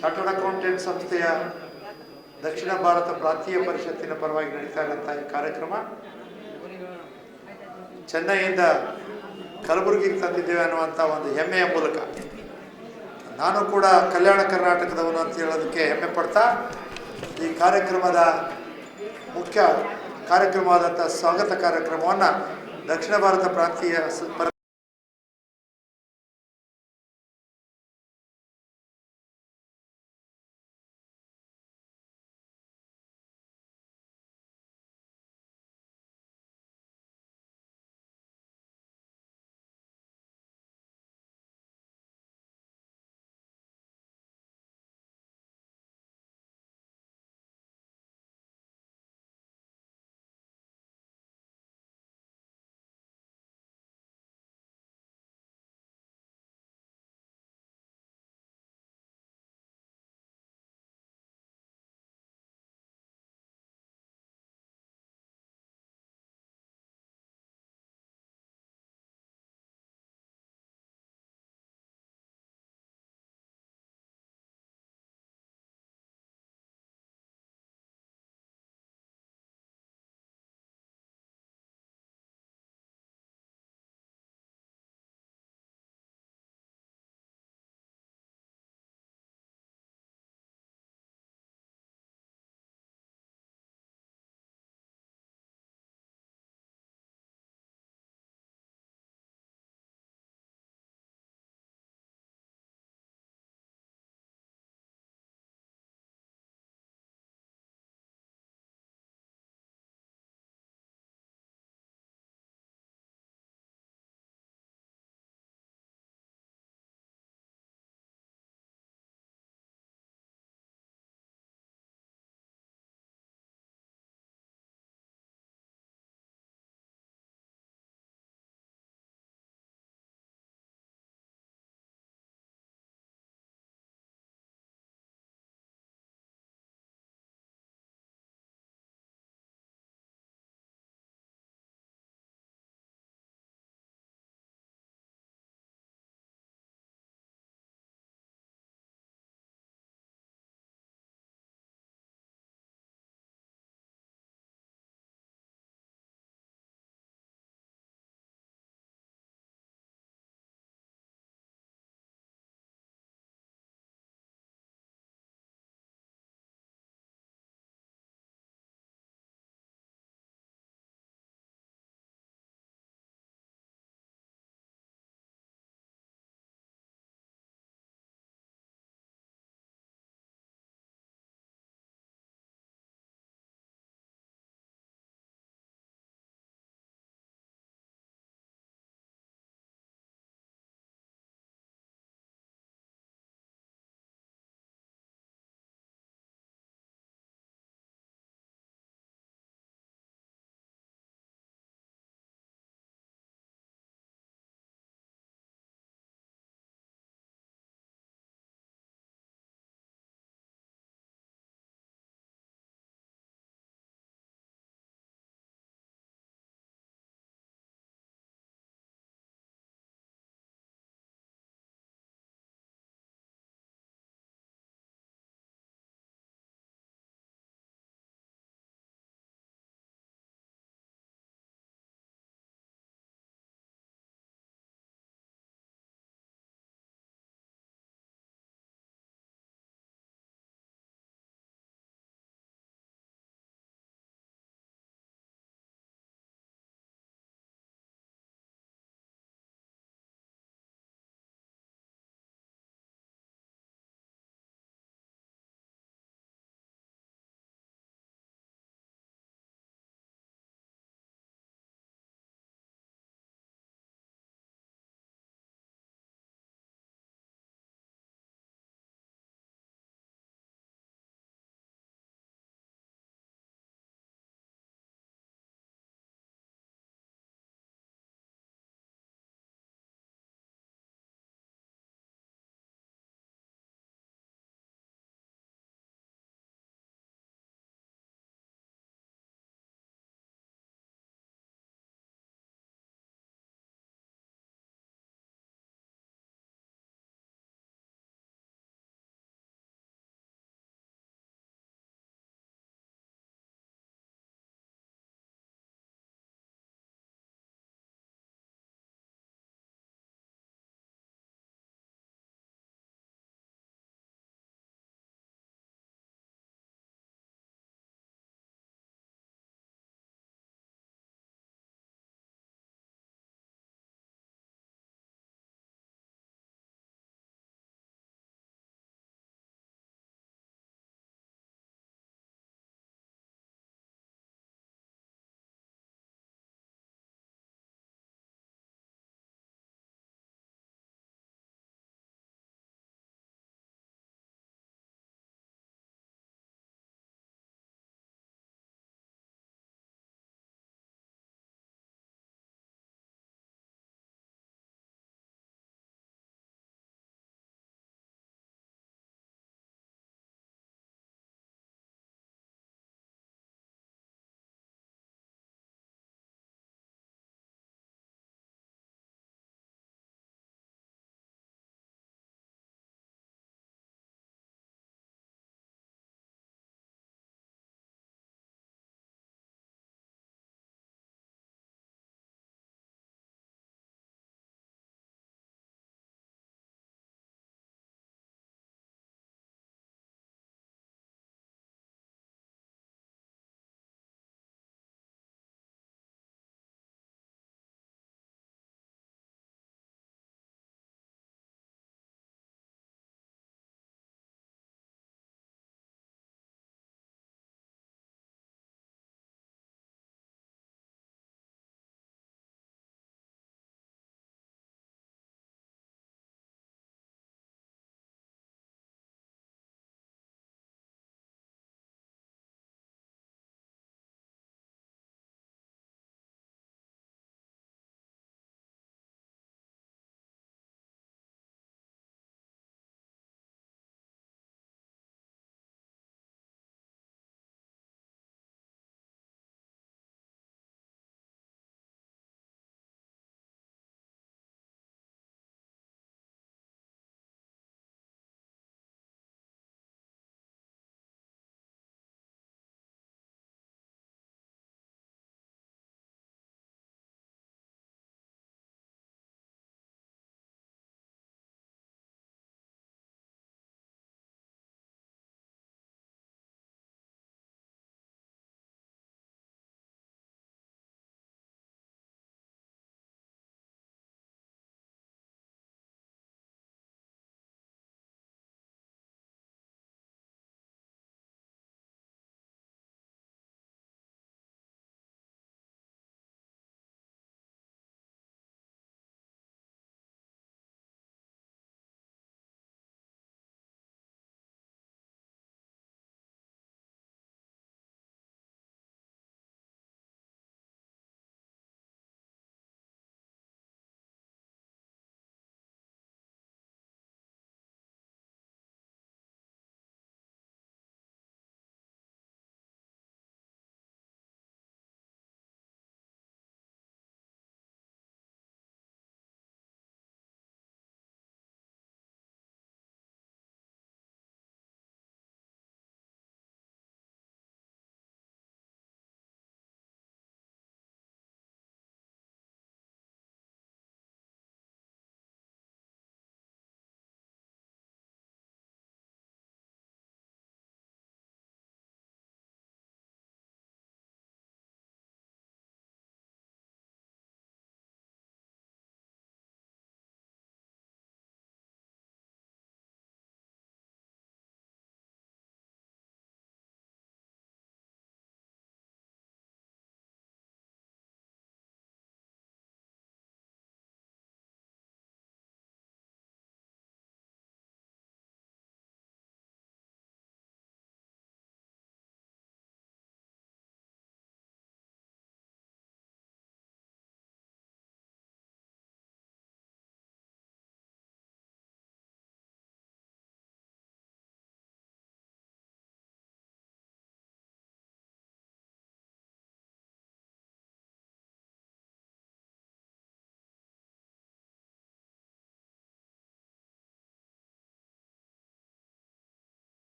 Chartered accountant ಸಂಸ್ಥೆಯ ದಕ್ಷಿಣ ಭಾರತ ಪ್ರಾಂತೀಯ ಪರಿಷತ್ತಿನ ಪರವಾಗಿ ನಡೀತಾ ಇರುವಂಥ ಈ ಕಾರ್ಯಕ್ರಮ ಚೆನ್ನೈಯಿಂದ ಕಲಬುರಗಿಗೆ ತಂದಿದ್ದೇವೆ ಅನ್ನುವಂಥ ಒಂದು ಹೆಮ್ಮೆಯ ಮೂಲಕ ನಾನು ಕೂಡ ಕಲ್ಯಾಣ ಕರ್ನಾಟಕದವನು ಅಂತ ಹೇಳೋದಕ್ಕೆ ಹೆಮ್ಮೆ ಪಡ್ತಾ ಈ ಕಾರ್ಯಕ್ರಮದ ಮುಖ್ಯ ಕಾರ್ಯಕ್ರಮವಾದಂಥ ಸ್ವಾಗತ ಕಾರ್ಯಕ್ರಮವನ್ನು ದಕ್ಷಿಣ ಭಾರತ ಪ್ರಾಂತೀಯ